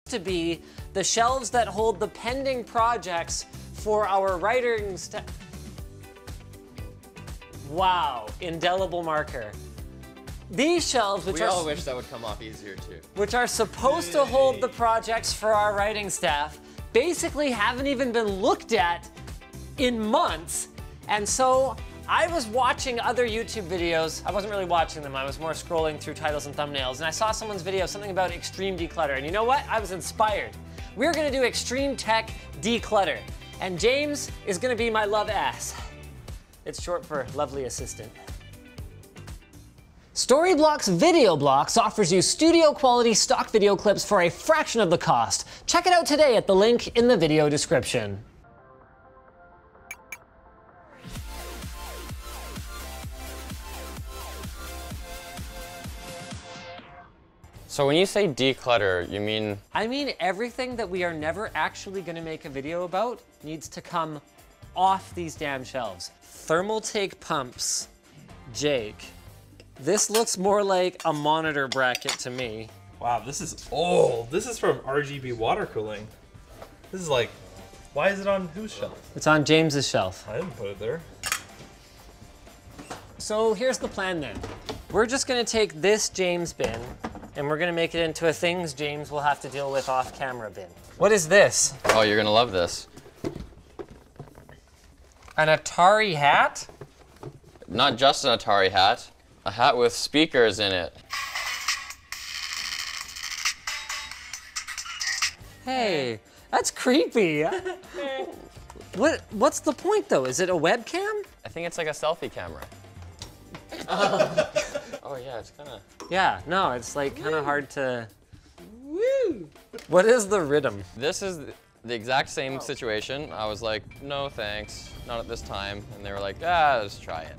to be the shelves that hold the pending projects for our writing staff. Wow, indelible marker. These shelves, which we all wish that would come off easier too. Which are supposed to hold the projects for our writing staff, basically haven't even been looked at in months. And so I was watching other YouTube videos. I wasn't really watching them. I was more scrolling through titles and thumbnails. And I saw someone's video, something about extreme declutter. And you know what? I was inspired. We're gonna do extreme tech declutter. And James is gonna be my love ass. It's short for lovely assistant. Storyblocks Video Blocks offers you studio quality stock video clips for a fraction of the cost. Check it out today at the link in the video description. So when you say declutter, you mean? I mean everything that we are never actually gonna make a video about needs to come off these damn shelves. Thermal take pumps, Jake. This looks more like a monitor bracket to me. Wow, this is old. This is from RGB water cooling. This is like, why is it on whose shelf? It's on James's shelf. I didn't put it there. So here's the plan then. We're just gonna take this James bin and we're gonna make it into a things James will have to deal with off camera bin. What is this? Oh, you're gonna love this. An Atari hat? Not just an Atari hat, a hat with speakers in it. Hey, that's creepy. What's the point though? Is it a webcam? I think it's like a selfie camera. Oh yeah, it's kinda... Yeah, no, it's like kinda hard to... Woo! What is the rhythm? This is the exact same situation. I was like, no thanks, not at this time. And they were like, let's try it.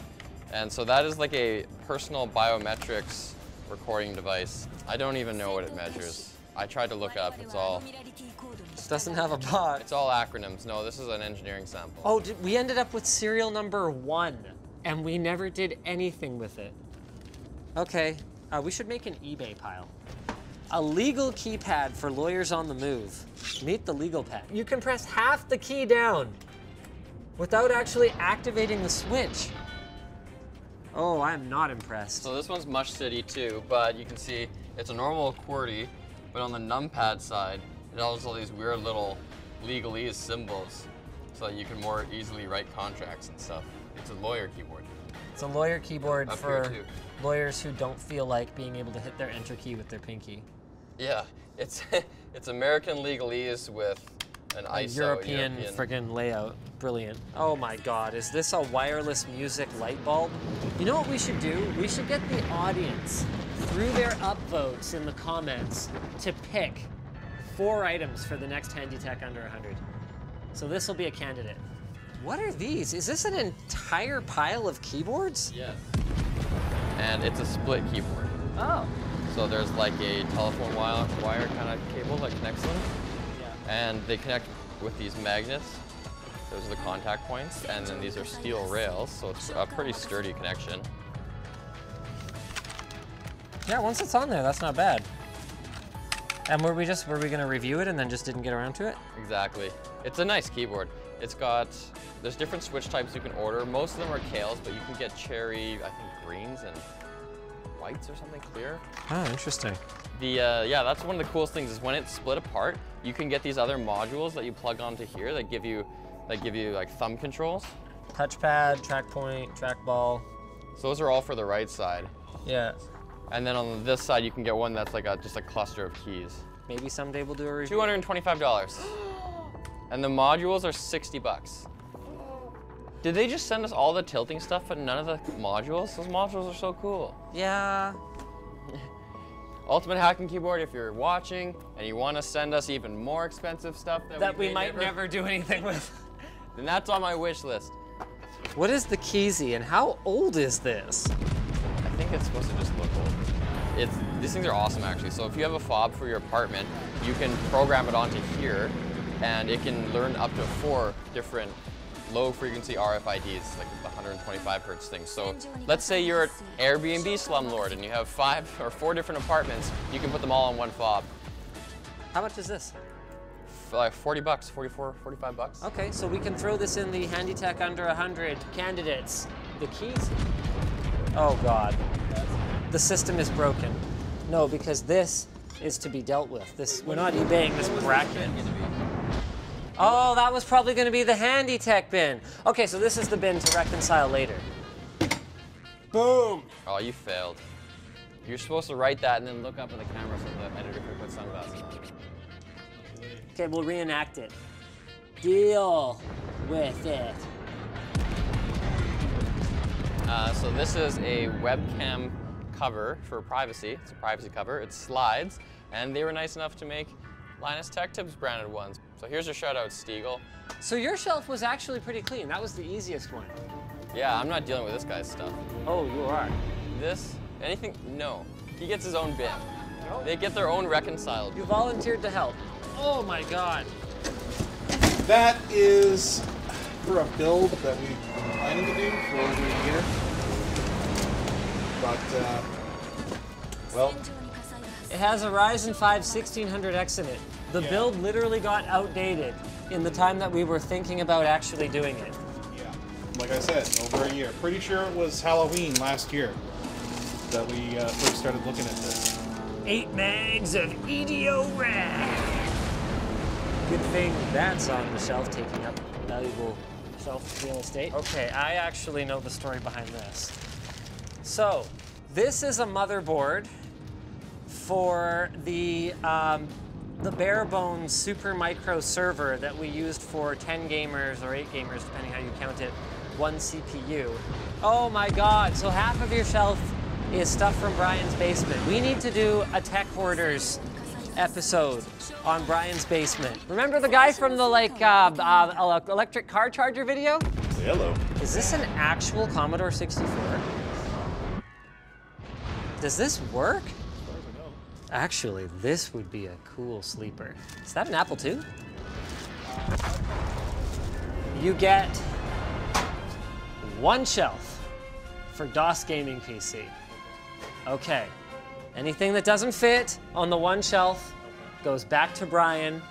And so that is like a personal biometrics recording device. I don't even know what it measures. I tried to look up, it's all... It doesn't have a bot. It's all acronyms. No, this is an engineering sample. Oh, we ended up with serial number 1 and we never did anything with it. Okay, we should make an eBay pile. A legal keypad for lawyers on the move. Meet the legal pad. You can press half the key down without actually activating the switch. Oh, I'm not impressed. So this one's Mush City too, but you can see it's a normal QWERTY, but on the numpad side, it has all these weird little legalese symbols so that you can more easily write contracts and stuff. It's a lawyer keyboard. It's a lawyer keyboard Up for here, too. lawyers who don't feel like being able to hit their enter key with their pinky. Yeah, it's it's American legalese with an ISO European friggin' layout. Brilliant. Oh my God, is this a wireless music light bulb? You know what we should do? We should get the audience, through their upvotes in the comments, to pick 4 items for the next Handy Tech Under 100. So this will be a candidate. What are these? Is this an entire pile of keyboards? Yes. And it's a split keyboard. Oh. So there's like a telephone wire kind of cable that connects them. Yeah. And they connect with these magnets. Those are the contact points. And then these are steel rails, so it's a pretty sturdy connection. Yeah, once it's on there, that's not bad. And were we gonna review it and then just didn't get around to it? Exactly. It's a nice keyboard. It's got, there's different switch types you can order. Most of them are Kales, but you can get cherry, I think greens and whites or something clear. Oh, interesting. Yeah, that's one of the coolest things is when it's split apart, you can get these other modules that you plug onto here that give you like thumb controls. Touchpad, track point, trackball. So those are all for the right side. Yeah. And then on this side, you can get one that's like just a cluster of keys. Maybe someday we'll do a review. $225. And the modules are 60 bucks. Did they just send us all the tilting stuff but none of the modules? Those modules are so cool. Yeah. Ultimate Hacking Keyboard, if you're watching and you want to send us even more expensive stuff that we might never do anything with, then that's on my wish list. What is the Keezy and how old is this? I think it's supposed to just look old. These things are awesome actually. So if you have a fob for your apartment, you can program it onto here and it can learn up to 4 different low frequency RFIDs, like the 125 hertz thing. So let's say you're an Airbnb slumlord and you have 5 or 4 different apartments, you can put them all on one fob. How much is this? Like 40 bucks, 44, 45 bucks. Okay, so we can throw this in the Handytech under 100 candidates. The keys? Oh God. The system is broken. No, because this is to be dealt with. This, we're not eBaying this bracket. Oh, that was probably gonna be the Handytech bin. Okay, so this is the bin to reconcile later. Boom. Oh, you failed. You're supposed to write that and then look up at the camera so the editor can put sunglasses on. Okay, we'll reenact it. Deal with it. So this is a webcam cover for privacy. It's a privacy cover. It slides, and they were nice enough to make Linus Tech Tips branded ones. So here's your shout out, Stiegel. So your shelf was actually pretty clean. That was the easiest one. Yeah, I'm not dealing with this guy's stuff. Oh, you are. This, anything, no. He gets his own bin. They get their own reconciled. You volunteered to help. Oh my God. That is for a build that we've been planning to do for over a year. But, well, It has a Ryzen 5 1600X in it. The build literally got outdated in the time that we were thinking about actually doing it. yeah, like I said, over a year. Pretty sure it was Halloween last year that we first started looking at this. 8 mags of EDO RAM. Good thing that's on the shelf, taking up valuable shelf real estate. Okay, I actually know the story behind this. So, this is a motherboard for the bare bones super micro server that we used for 10 gamers or 8 gamers, depending how you count it, one CPU. Oh my God, so half of your shelf is stuff from Brian's basement. We need to do a Tech Hoarders episode on Brian's basement. Remember the guy from the electric car charger video? Hello. Is this an actual Commodore 64? Does this work? Actually, this would be a cool sleeper. Is that an Apple II? You get one shelf for DOS gaming PC. Okay, anything that doesn't fit on the one shelf goes back to Brian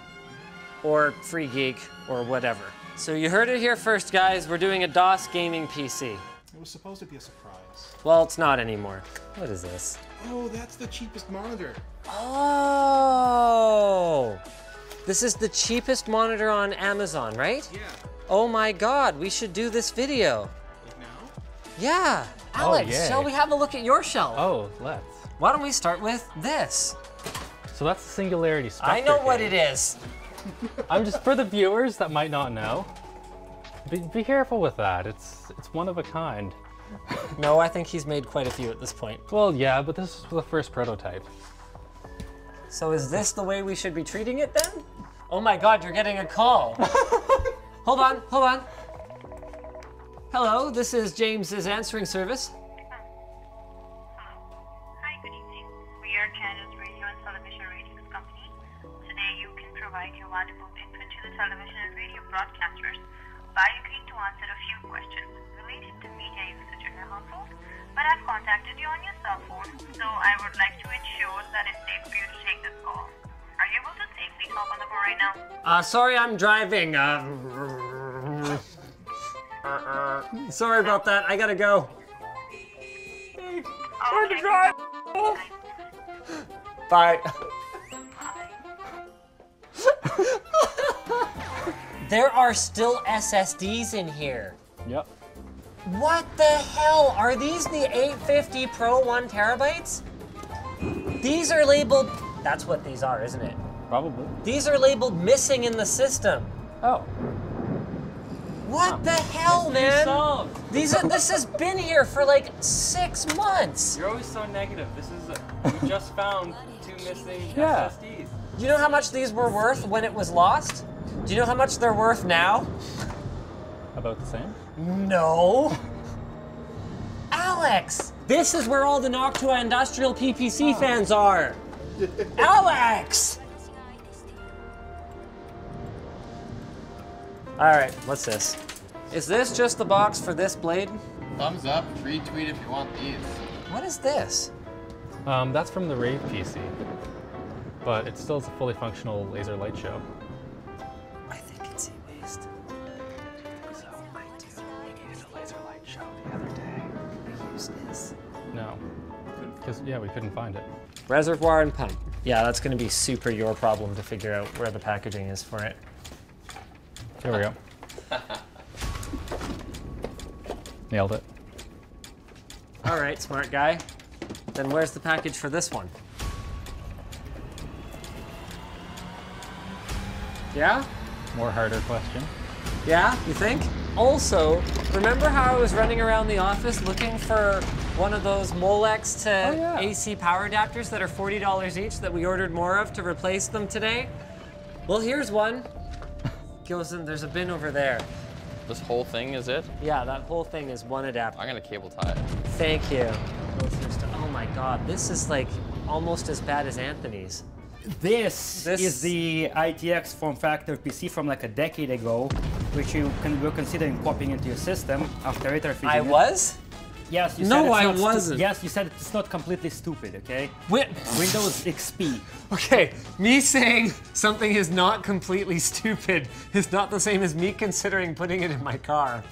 or Free Geek or whatever. So you heard it here first, guys. We're doing a DOS gaming PC. It was supposed to be a surprise. Well, it's not anymore. What is this? Oh, that's the cheapest monitor. Oh, this is the cheapest monitor on Amazon, right? Yeah. Oh my God, we should do this video. Like now? Yeah. Alex, yay. shall we have a look at your shelf? Oh, let's. Why don't we start with this? So that's the Singularity Spectre. I know what case. it is. I'm just, for the viewers that might not know, be careful with that. It's one of a kind. No, I think he's made quite a few at this point. Well, yeah, but this is the first prototype. So is this the way we should be treating it then? Oh my God, you're getting a call. Hold on, hold on. Hello, this is James's answering service. Hi, good evening. We are Canada's radio and television ratings company. Today you can provide your valuable input to the television and radio broadcasters by agreeing to answer a few questions related to media usage in your household, but I've contacted you on your cell phone, so I would like to ensure that it's safe for you to take this call. Are you able to safely talk on the phone right now? Sorry, I'm driving. Sorry about that. I gotta go. Hard to drive. Bye. There are still SSDs in here. Yep. What the hell? Are these the 850 Pro 1 terabytes? These are labeled, that's what these are, isn't it? Probably. These are labeled missing in the system. Oh. What the hell, man? This has been here for like 6 months. You're always so negative. This is, we just found 2 missing Yeah. SSDs. Do you know how much these were worth when it was lost? Do you know how much they're worth now? About the same? No. Alex, this is where all the Noctua Industrial PPC fans are. Alex! All right, what's this? Is this just the box for this blade? Thumbs up, retweet if you want these. What is this? That's from the Rave PC. but it still is a fully functional laser light show. I think it's e-waste. So I do. We needed a laser light show the other day. The use is No, because yeah, we couldn't find it. reservoir and pump. Yeah, that's going to be super your problem to figure out where the packaging is for it. Here we go. Nailed it. All right, smart guy. Then where's the package for this one? Yeah? More harder question. Yeah, you think? Also, remember how I was running around the office looking for one of those Molex to AC power adapters that are $40 each that we ordered more of to replace them today? Well, here's one. Goes in, there's a bin over there. This whole thing is it? Yeah, that whole thing is one adapter. I'm gonna cable tie it. Thank you. Oh my God, this is like almost as bad as Anthony's. This is the ITX form factor PC from like a decade ago, which you were considering popping into your system after retrofitting I was? Yes, you said No, it's I not wasn't. Yes, you said it's not completely stupid, okay? Windows XP. Okay, me saying something is not completely stupid is not the same as me considering putting it in my car.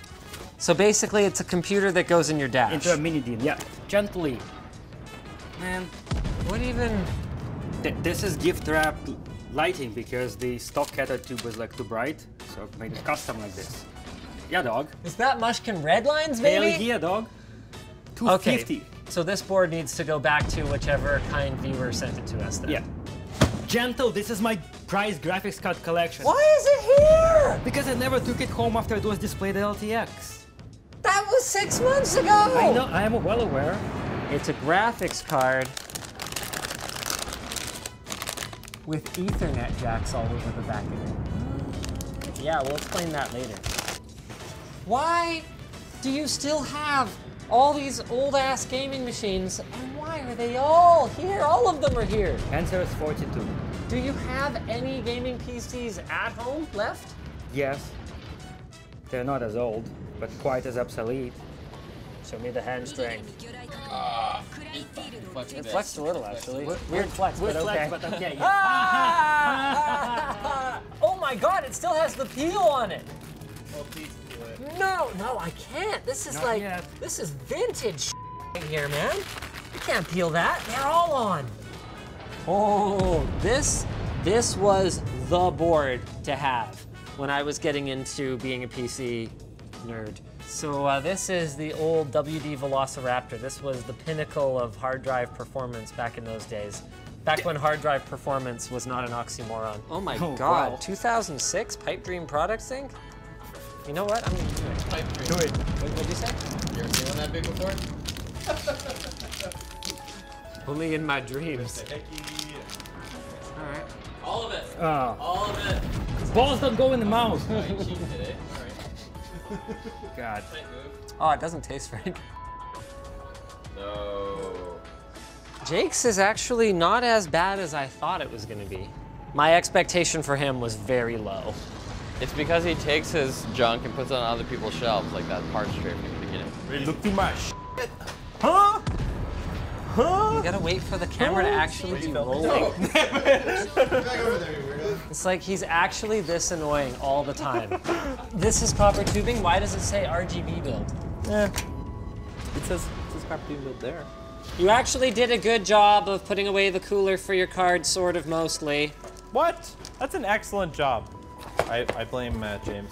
So basically, it's a computer that goes in your dash. Into a mini DIN, yeah. Gently. Man, What even? this is gift wrap lighting because the stock cathode tube was like too bright, so I made it custom like this. Yeah, dog. Is that Mushkin red lines, maybe? Hell yeah, dog. Okay, 250. so this board needs to go back to whichever kind viewer sent it to us then. Yeah. Gentle, this is my prized graphics card collection. Why is it here? Because I never took it home after it was displayed at LTX. That was 6 months ago! I know, I am well aware. It's a graphics card with Ethernet jacks all over the back of it. Yeah, we'll explain that later. Why do you still have all these old-ass gaming machines, and why are they all here? All of them are here. Answer is 42. Do you have any gaming PCs at home left? Yes. They're not as old, but quite as obsolete. Show me the hand strength. Flex It flexed a little, actually. Weird flex, but Weird okay. flex, but okay, yeah. Oh my God, it still has the peel on it. No, I can't. This is Not like, yet. this is vintage right here, man. You can't peel that. They're all on. Oh, this was the board to have when I was getting into being a PC nerd. So this is the old WD Velociraptor. This was the pinnacle of hard drive performance back in those days. Back when hard drive performance was not an oxymoron. Oh my God, wow. 2006 Pipe Dream Products Inc.? You know what? I'm gonna do it. Pipe dream. Do it. What'd you say? You ever seen one that big before? Only in my dreams. All right. All of it. Ah. All of it. Balls don't go in the mouth. Oh, you cheated today. All right. God. Tight move. Oh, it doesn't taste very good. No. Jake's is actually not as bad as I thought it was gonna be. My expectation for him was very low. It's because he takes his junk and puts it on other people's shelves, like that parts tray from the beginning. Really look through my shit. Huh? Huh? You gotta wait for the camera to actually be rolling. It's like he's actually this annoying all the time. This is copper tubing. Why does it say RGB build? It says copper tubing build there. You actually did a good job of putting away the cooler for your card, sort of, mostly. What? That's an excellent job. I blame James.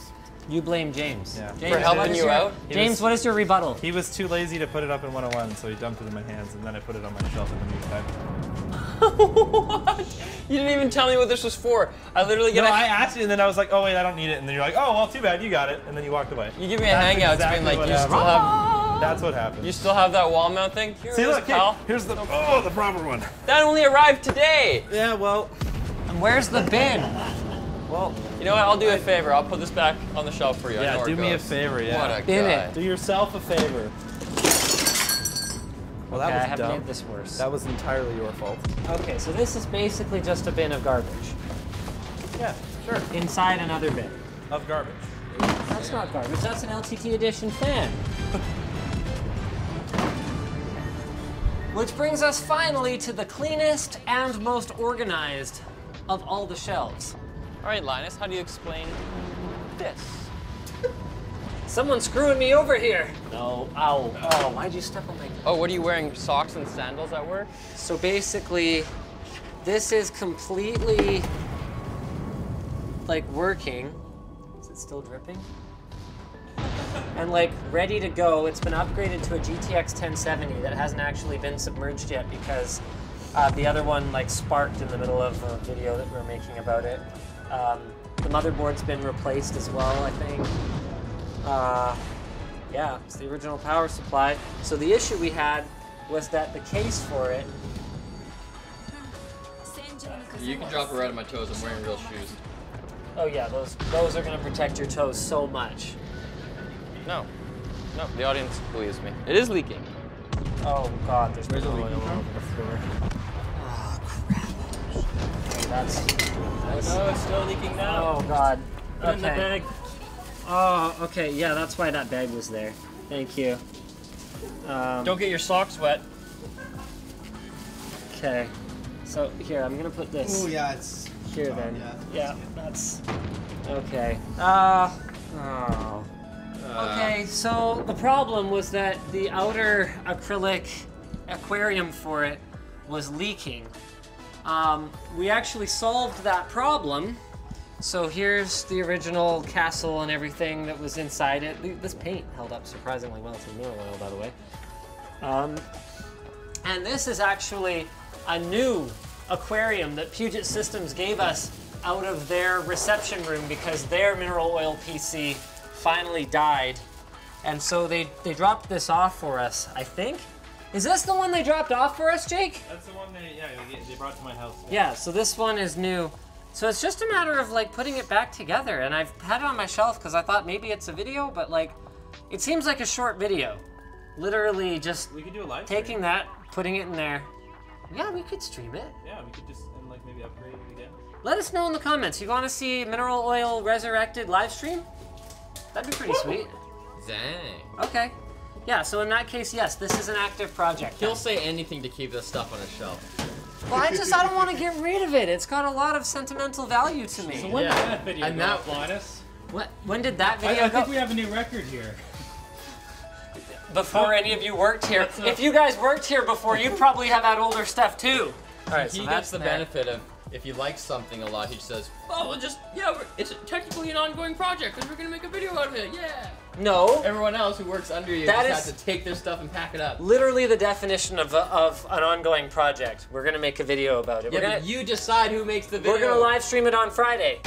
You blame James. Yeah. James, For helping what is you your- out? James, what is your rebuttal? He was too lazy to put it up in 101, so he dumped it in my hands, and then I put it on my shelf in the meantime. What? You didn't even tell me what this was for. I literally get No, a... I asked you, and then I was like, oh wait, I don't need it. And then you're like, oh, well, too bad, you got it. And then you walked away. You give me a That's hangout exactly being like, what you still happened. have... That's what happened. You still have that wall mount thing? Here See, it is, look, pal. here's the proper one. That only arrived today. Yeah, well, And where's the bin? well, You know what? I'll do a favor. I'll put this back on the shelf for you. I know yeah, where do it me a goes. favor, yeah. What a Bin guy. it. Do yourself a favor. Well, that Okay, I was have dumb. made this worse. That was entirely your fault. Okay, so this is basically just a bin of garbage. Yeah, sure. Inside another bin. Of garbage. That's not garbage, that's an LTT edition fan. Which brings us finally to the cleanest and most organized of all the shelves. All right, Linus, how do you explain this? Someone's screwing me over here. No, ow. Oh, why'd you step on my... Oh, what are you wearing, socks and sandals at work? So basically, this is completely, like, working. Is it still dripping? And like ready to go. It's been upgraded to a GTX 1070 that hasn't actually been submerged yet because the other one like sparked in the middle of a video that we were making about it. The motherboard's been replaced as well, I think. Yeah, it's the original power supply. So the issue we had was that the case for it. You can drop it right on my toes. I'm wearing real shoes. Oh yeah, those are gonna protect your toes so much. No, the audience believes me. It is leaking. Oh god, there's no oil all over the floor. Oh crap. Okay, that's No, it's still leaking now. oh god. Put it in the bag. Oh, okay, yeah, that's why that bag was there. Thank you. Don't get your socks wet. Okay. So here, I'm gonna put this. Oh yeah, it's here then. Yeah, that's okay. Okay, so the problem was that the outer acrylic aquarium for it was leaking. We actually solved that problem. So here's the original castle and everything that was inside it. This paint held up surprisingly well to mineral oil, by the way. And this is actually a new aquarium that Puget Systems gave us out of their reception room because their mineral oil PC finally died. And so they dropped this off for us, I think. Is this the one they dropped off for us, Jake? That's the one they brought to my house. Yeah, so this one is new. So it's just a matter of like putting it back together, and I've had it on my shelf because I thought maybe it's a video, but like, it seems like a short video. Literally just We could do a live taking stream. that, putting it in there. Yeah, we could stream it. Yeah, we could just and like maybe upgrade it again. Let us know in the comments. You want to see Mineral Oil Resurrected live stream? That'd be pretty sweet. Dang. Okay. Yeah, so in that case, yes, this is an active project. He'll say anything to keep this stuff on his shelf. Well, I don't want to get rid of it. It's got a lot of sentimental value to me. So when did Yeah. that video And go that- up, Linus? When did that video I go? think we have a new record here. Before any of you worked here. If you guys worked here before, you'd probably have had older stuff too. All right, He so gets that's the there. benefit of if he likes something a lot, he says, "Oh, well, it's technically an ongoing project because we're gonna make a video out of it." Yeah. No. Everyone else who works under you That just is- has to take their stuff and pack it up. Literally the definition of an ongoing project. We're gonna make a video about it. Yeah, We're but gonna, you decide who makes the video. we're gonna live stream it on Friday.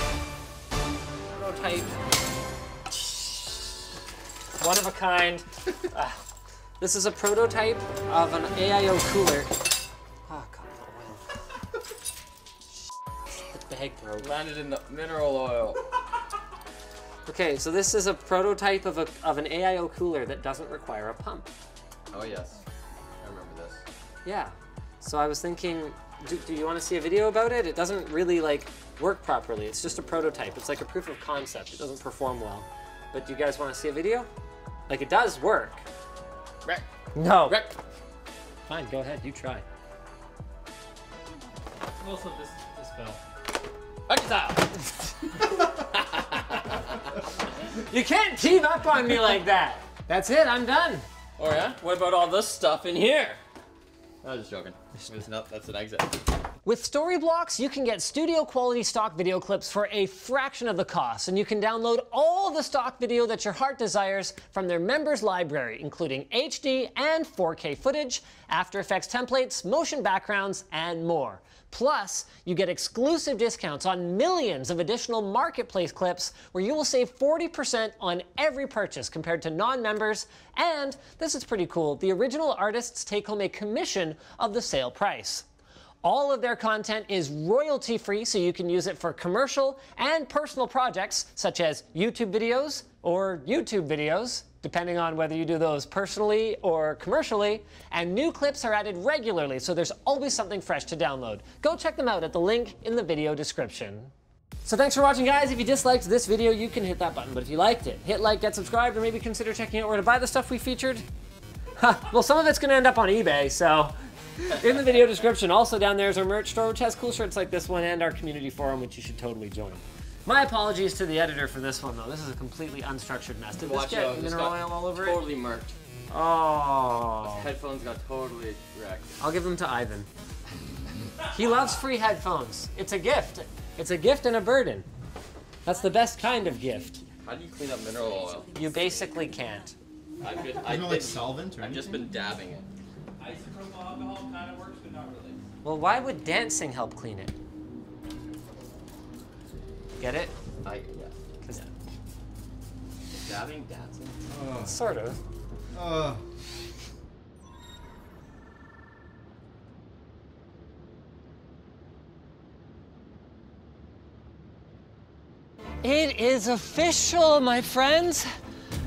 Prototype. One of a kind. This is a prototype of an AIO cooler. Oh god, the oil. The bag broke. Landed in the mineral oil. Okay, so this is a prototype of an AIO cooler that doesn't require a pump. Oh yes, I remember this. Yeah. So I was thinking, do you want to see a video about it? It doesn't really like work properly. It's just a prototype. It's like a proof of concept. It doesn't perform well. But do you guys want to see a video? Like it does work. Wreck. No. Wreck. Fine, go ahead. You try. Also, this fell. You can't team up on me like that. That's it. I'm done. Oh yeah? What about all this stuff in here? I was just joking. That's an exit. With Storyblocks, you can get studio quality stock video clips for a fraction of the cost, and you can download all the stock video that your heart desires from their members library, including HD and 4K footage, After Effects templates, motion backgrounds, and more. Plus, you get exclusive discounts on millions of additional marketplace clips where you will save 40% on every purchase compared to non-members, and this is pretty cool, the original artists take home a commission of the sale price. All of their content is royalty-free, so you can use it for commercial and personal projects, such as YouTube videos or YouTube videos, depending on whether you do those personally or commercially. And new clips are added regularly, so there's always something fresh to download. Go check them out at the link in the video description. So thanks for watching, guys. If you disliked this video, you can hit that button, but if you liked it, hit like, get subscribed, or maybe consider checking out where to buy the stuff we featured. Well, some of it's gonna end up on eBay, so in the video description. Also down there is our merch store, which has cool shirts like this one, and our community forum, which you should totally join. My apologies to the editor for this one, though. This is a completely unstructured mess. Did this get mineral oil all over it? Totally murked. Oh. Headphones got totally wrecked. I'll give them to Ivan. He loves free headphones. It's a gift. It's a gift and a burden. That's the best kind of gift. How do you clean up mineral oil? You basically can't. Like solvent or I've just been dabbing it. Isopropyl alcohol kind of works, but not really. Well, why would dancing help clean it? Get it? Yeah. Dabbing, dancing? Sort of. It is official, my friends.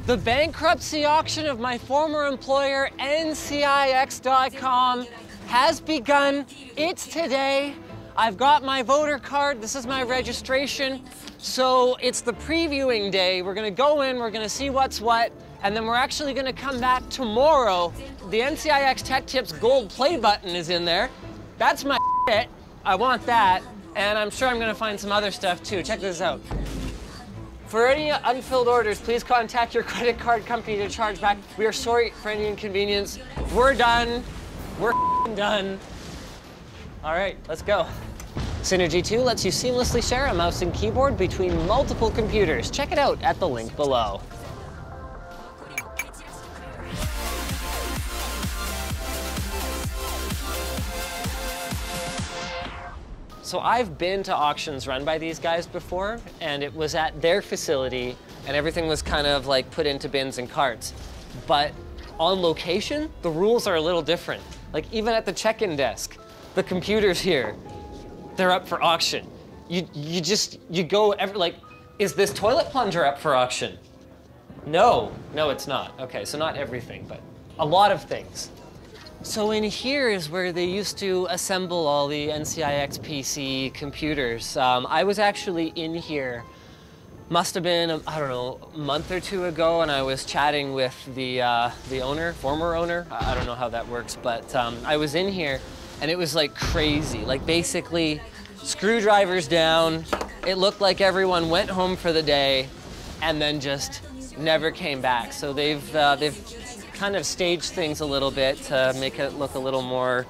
The bankruptcy auction of my former employer, NCIX.com, has begun. It's today. I've got my voter card. This is my registration. So it's the previewing day. We're gonna go in, we're gonna see what's what, and then we're actually gonna come back tomorrow. The NCIX Tech Tips gold play button is in there. That's my shit. I want that. And I'm sure I'm gonna find some other stuff too. Check this out. For any unfilled orders, please contact your credit card company to charge back. We are sorry for any inconvenience. We're done. We're done. All right, let's go. Synergy 2 lets you seamlessly share a mouse and keyboard between multiple computers. Check it out at the link below. So I've been to auctions run by these guys before, and it was at their facility, and everything was kind of like put into bins and carts. But on location, the rules are a little different. Like even at the check-in desk, the computers here, they're up for auction. You go, like, is this toilet plunger up for auction? No, it's not. Okay, so not everything, but a lot of things. So in here is where they used to assemble all the NCIX PC computers. I was actually in here, must have been, I don't know, a month or two ago, and I was chatting with the owner, former owner. I don't know how that works, but I was in here, and it was like crazy. Like basically, screwdrivers down. It looked like everyone went home for the day, and then just never came back. So they've kind of staged things a little bit to make it look a little more,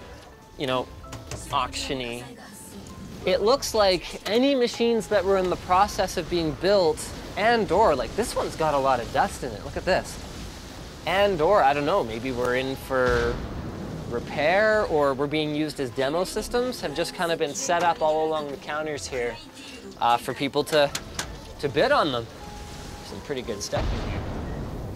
you know, auction-y. It looks like any machines that were in the process of being built and/or, like this one's got a lot of dust in it, look at this. And/or, I don't know, maybe we're in for repair or we're being used as demo systems, have just kind of been set up all along the counters here for people to bid on them. Some pretty good stuff in here.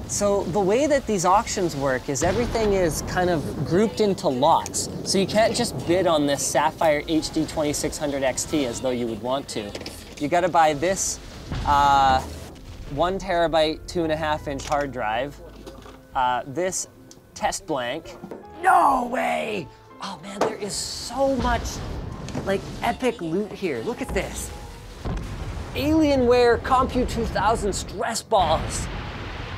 So the way that these auctions work is everything is kind of grouped into lots. So you can't just bid on this Sapphire HD 2600 XT as though you would want to. You gotta buy this 1 terabyte, 2.5-inch hard drive, this test blank. No way! Oh man, there is so much like epic loot here. Look at this. Alienware Compute 2000 stress balls.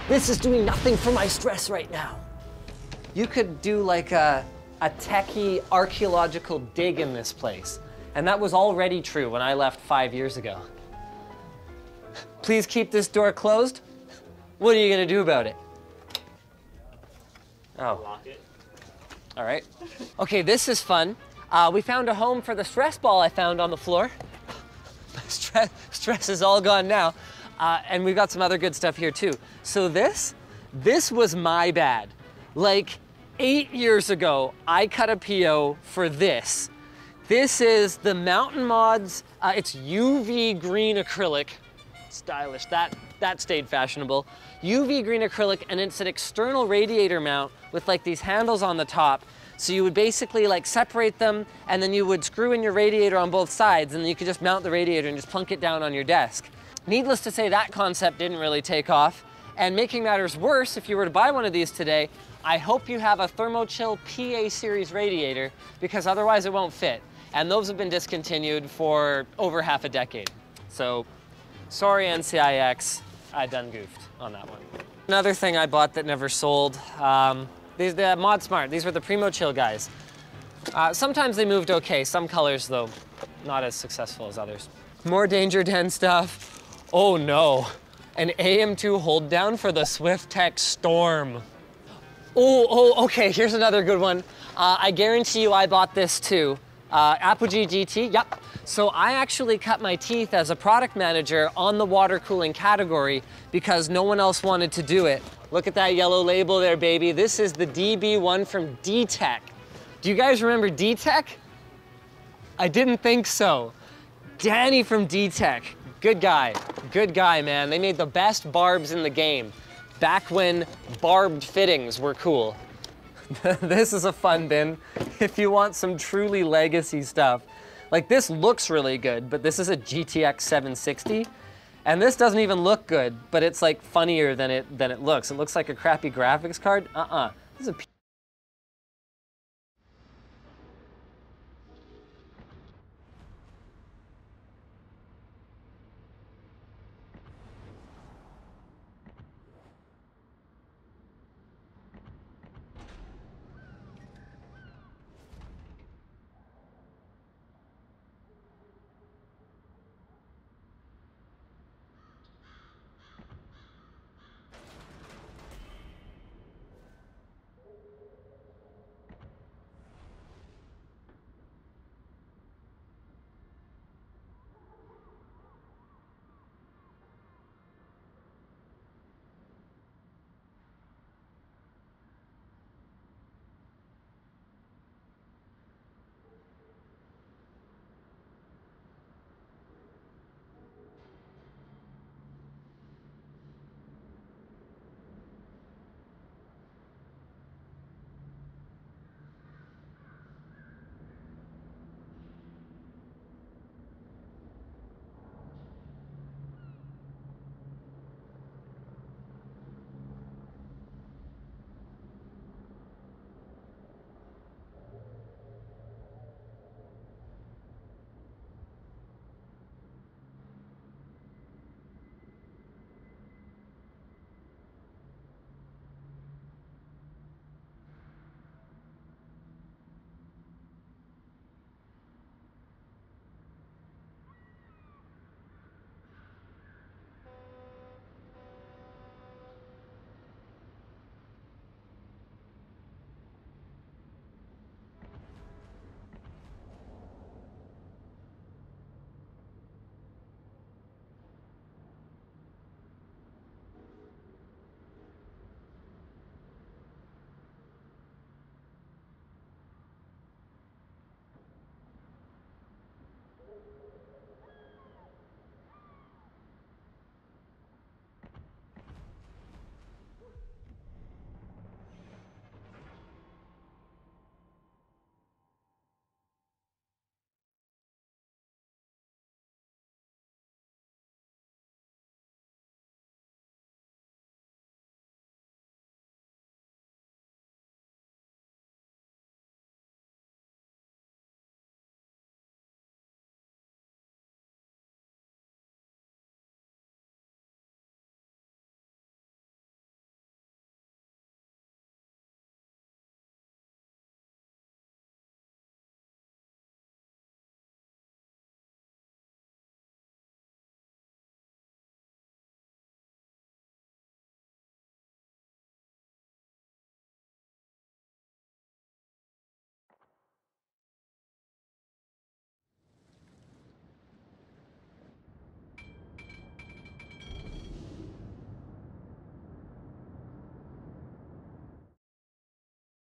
This is doing nothing for my stress right now. You could do like a techie archaeological dig in this place. And that was already true when I left 5 years ago. Please keep this door closed. What are you gonna do about it? Oh. Lock it. All right. Okay, this is fun. We found a home for the stress ball I found on the floor. Stress is all gone now. And we've got some other good stuff here too. So this was my bad. Like 8 years ago, I cut a PO for this. This is the Mountain Mods, it's UV green acrylic. Stylish, that stayed fashionable. UV green acrylic, and it's an external radiator mount with like these handles on the top. So you would basically like separate them, and then you would screw in your radiator on both sides, and then you could just mount the radiator and just plunk it down on your desk. Needless to say, that concept didn't really take off. And making matters worse, if you were to buy one of these today, I hope you have a Thermochill PA series radiator, because otherwise it won't fit. And those have been discontinued for over half a decade. So, sorry NCIX, I done goofed on that one. Another thing I bought that never sold, the Mod Smart, these were the Primo Chill guys. Sometimes they moved okay. Some colors, though, not as successful as others. More Danger Den stuff. Oh no, an AM2 hold down for the SwiftTech Storm. Oh, okay, here's another good one. I guarantee you I bought this too. Apogee GT, yep. So I actually cut my teeth as a product manager on the water cooling category because no one else wanted to do it. Look at that yellow label there, baby. This is the DB1 from D-Tech. Do you guys remember D-Tech? I didn't think so. Danny from D-Tech, good guy, man. They made the best barbs in the game back when barbed fittings were cool. This is a fun bin if you want some truly legacy stuff. Like, this looks really good, but this is a GTX 760, and this doesn't even look good, but it's like funnier than it looks. It looks like a crappy graphics card. This is a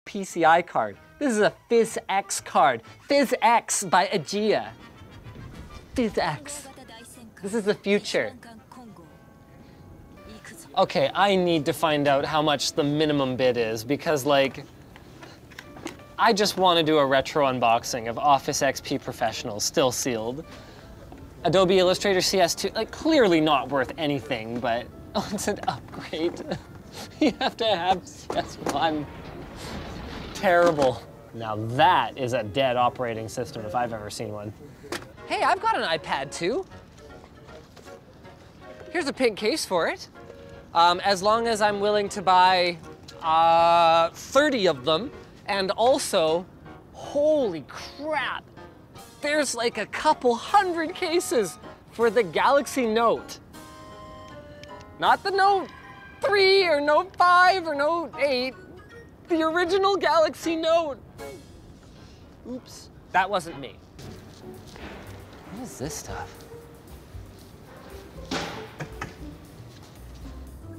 PCI card. This is a PhysX card. PhysX by Aegea. PhysX. This is the future. Okay, I need to find out how much the minimum bid is because, like, I just want to do a retro unboxing of Office XP Professional, still sealed. Adobe Illustrator CS2, like, clearly not worth anything, but oh, it's an upgrade. You have to have CS1. Terrible. Now that is a dead operating system if I've ever seen one. Hey, I've got an iPad too. Here's a pink case for it. As long as I'm willing to buy 30 of them, and also, Holy crap. There's like a couple hundred cases for the Galaxy Note. Not the Note 3 or Note 5 or Note 8. The original Galaxy Note. Oops, that wasn't me. What is this stuff?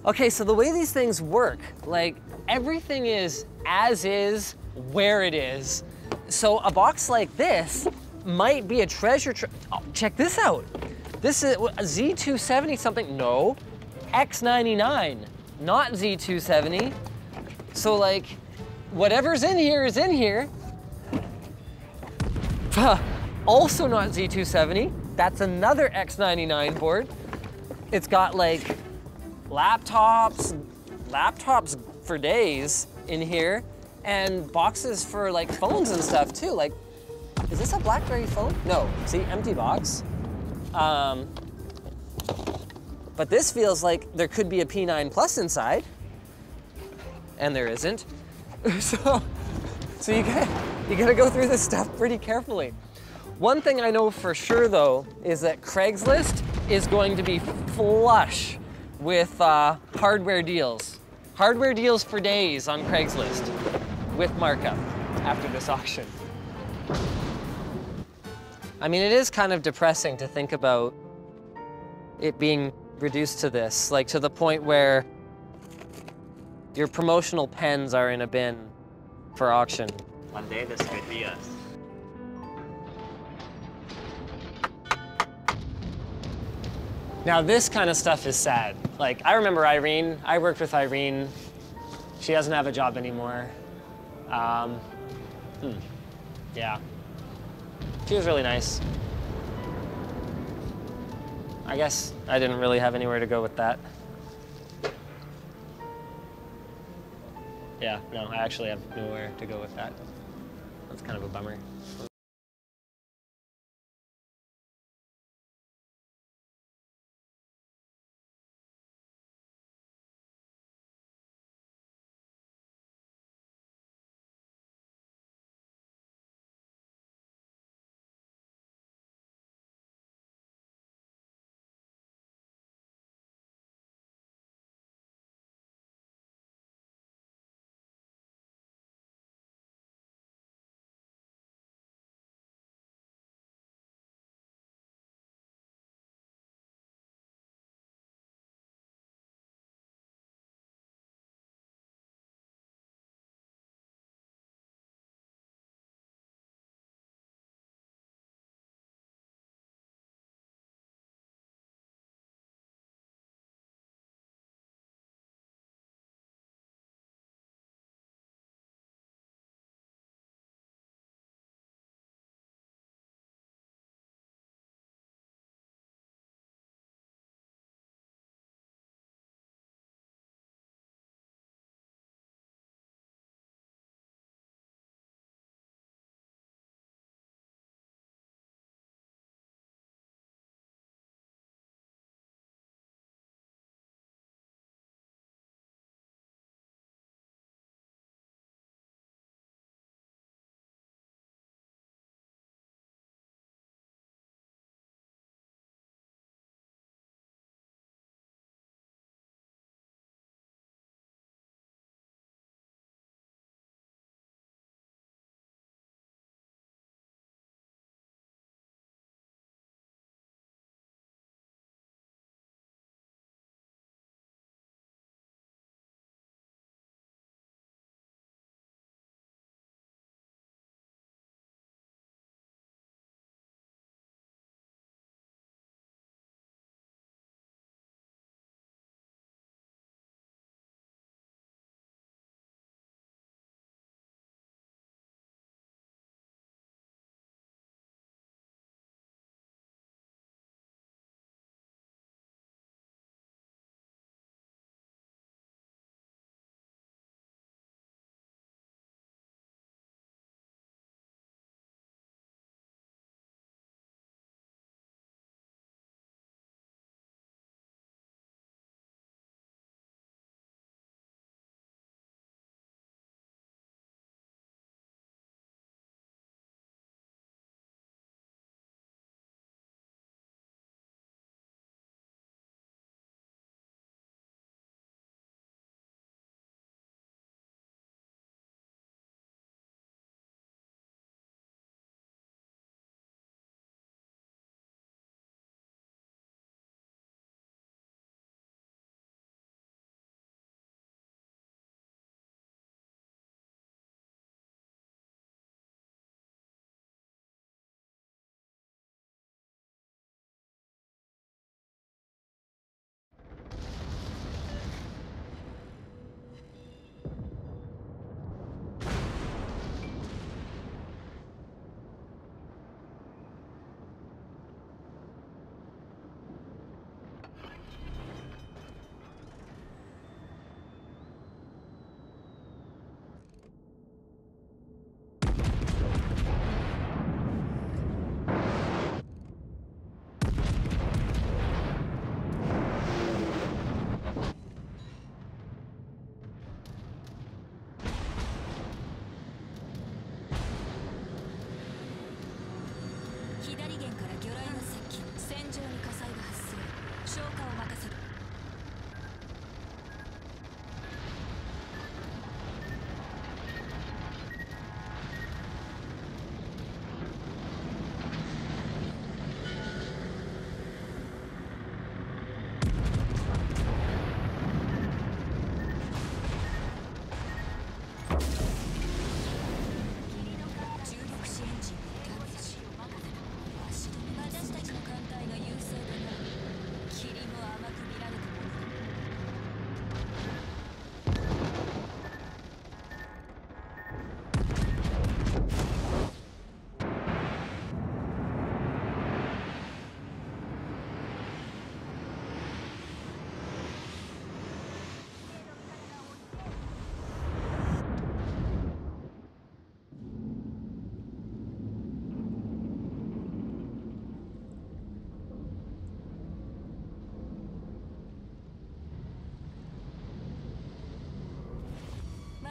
Okay, so the way these things work, like everything is as is, where it is. So a box like this might be a treasure oh, check this out. This is a Z270 something, no, X99, not Z270. So like, whatever's in here is in here. Also not Z270, that's another X99 board. It's got like laptops for days in here, and boxes for like phones and stuff too. Like, is this a BlackBerry phone? No, see, empty box. But this feels like there could be a P9 Plus inside, and there isn't. So you gotta go through this stuff pretty carefully. One thing I know for sure though, is that Craigslist is going to be flush with hardware deals. Hardware deals for days on Craigslist with markup after this auction. I mean, it is kind of depressing to think about it being reduced to this, like to the point where your promotional pens are in a bin for auction. One day this could be us. Now this kind of stuff is sad. Like, I remember Irene, I worked with Irene. She doesn't have a job anymore. Yeah. She was really nice. I guess I didn't really have anywhere to go with that. Yeah, no, I actually have nowhere to go with that. That's kind of a bummer.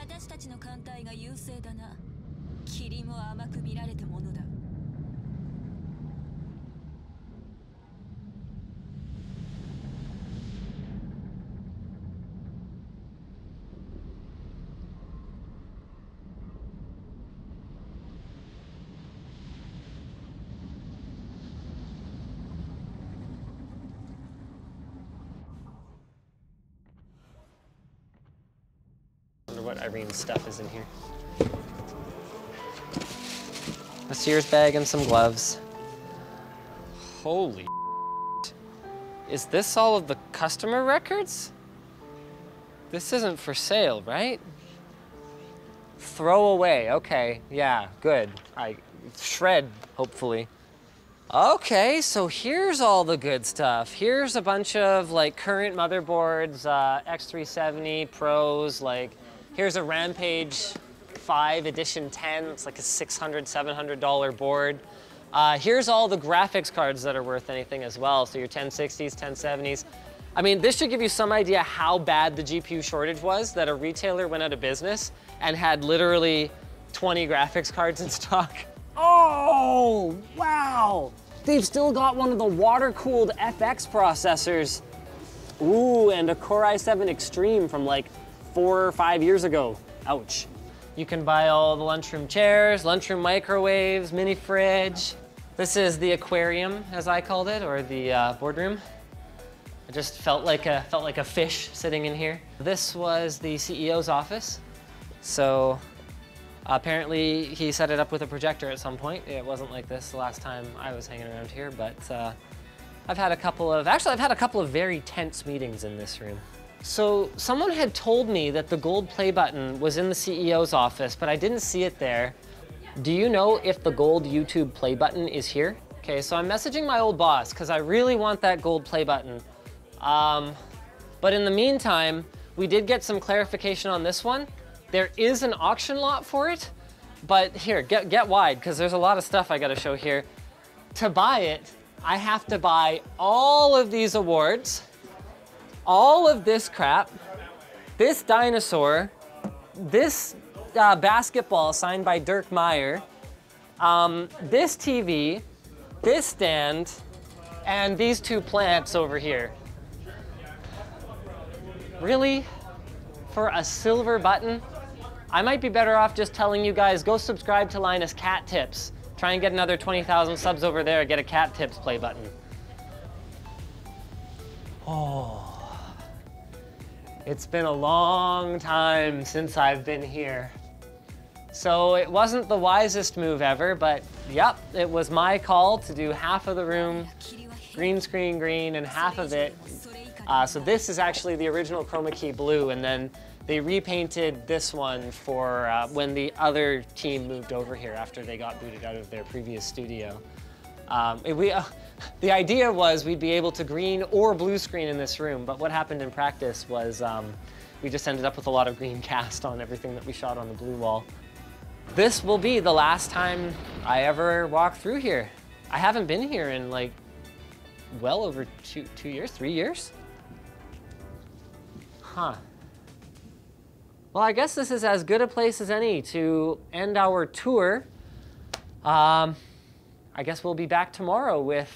私たちの艦隊が優勢だな。霧も甘く見られたものだ。I wonder what Irene's stuff is in here. A Sears bag and some gloves. Holy is this all of the customer records? This isn't for sale, right? Throw away, okay, yeah, good. Shred, hopefully. Okay, so here's all the good stuff. Here's a bunch of like current motherboards, X370 Pros, like here's a Rampage 5 Edition 10, it's like a $600, $700 board. Here's all the graphics cards that are worth anything as well, so your 1060s, 1070s. I mean, this should give you some idea how bad the GPU shortage was, that a retailer went out of business and had literally 20 graphics cards in stock. Oh, wow! They've still got one of the water-cooled FX processors. Ooh, and a Core i7 Extreme from like 4 or 5 years ago. Ouch. You can buy all the lunchroom chairs, lunchroom microwaves, mini fridge. This is the aquarium, as I called it, or the boardroom. I just felt like a fish sitting in here. This was the CEO's office. So apparently he set it up with a projector at some point. It wasn't like this the last time I was hanging around here, but I've had a couple of very tense meetings in this room. So someone had told me that the gold play button was in the CEO's office, but I didn't see it there. Do you know if the gold YouTube play button is here? Okay, so I'm messaging my old boss because I really want that gold play button. But in the meantime, we did get some clarification on this one. There is an auction lot for it, but here, get wide, because there's a lot of stuff I gotta show here. To buy it, I have to buy all of these awards, all of this crap, this dinosaur, this basketball signed by Dirk Meyer, this TV, this stand, and these two plants over here. Really? For a silver button? I might be better off just telling you guys, go subscribe to Linus Cat Tips. Try and get another 20,000 subs over there, get a Cat Tips play button. Oh. It's been a long time since I've been here. So it wasn't the wisest move ever, but yep, it was my call to do half of the room green screen green and half of it. So this is actually the original chroma key blue, and then they repainted this one for when the other team moved over here after they got booted out of their previous studio. The idea was we'd be able to green or blue screen in this room, but what happened in practice was we just ended up with a lot of green cast on everything that we shot on the blue wall. This will be the last time I ever walk through here. I haven't been here in like well over 2 years, 3 years? Huh. Well, I guess this is as good a place as any to end our tour. I guess we'll be back tomorrow with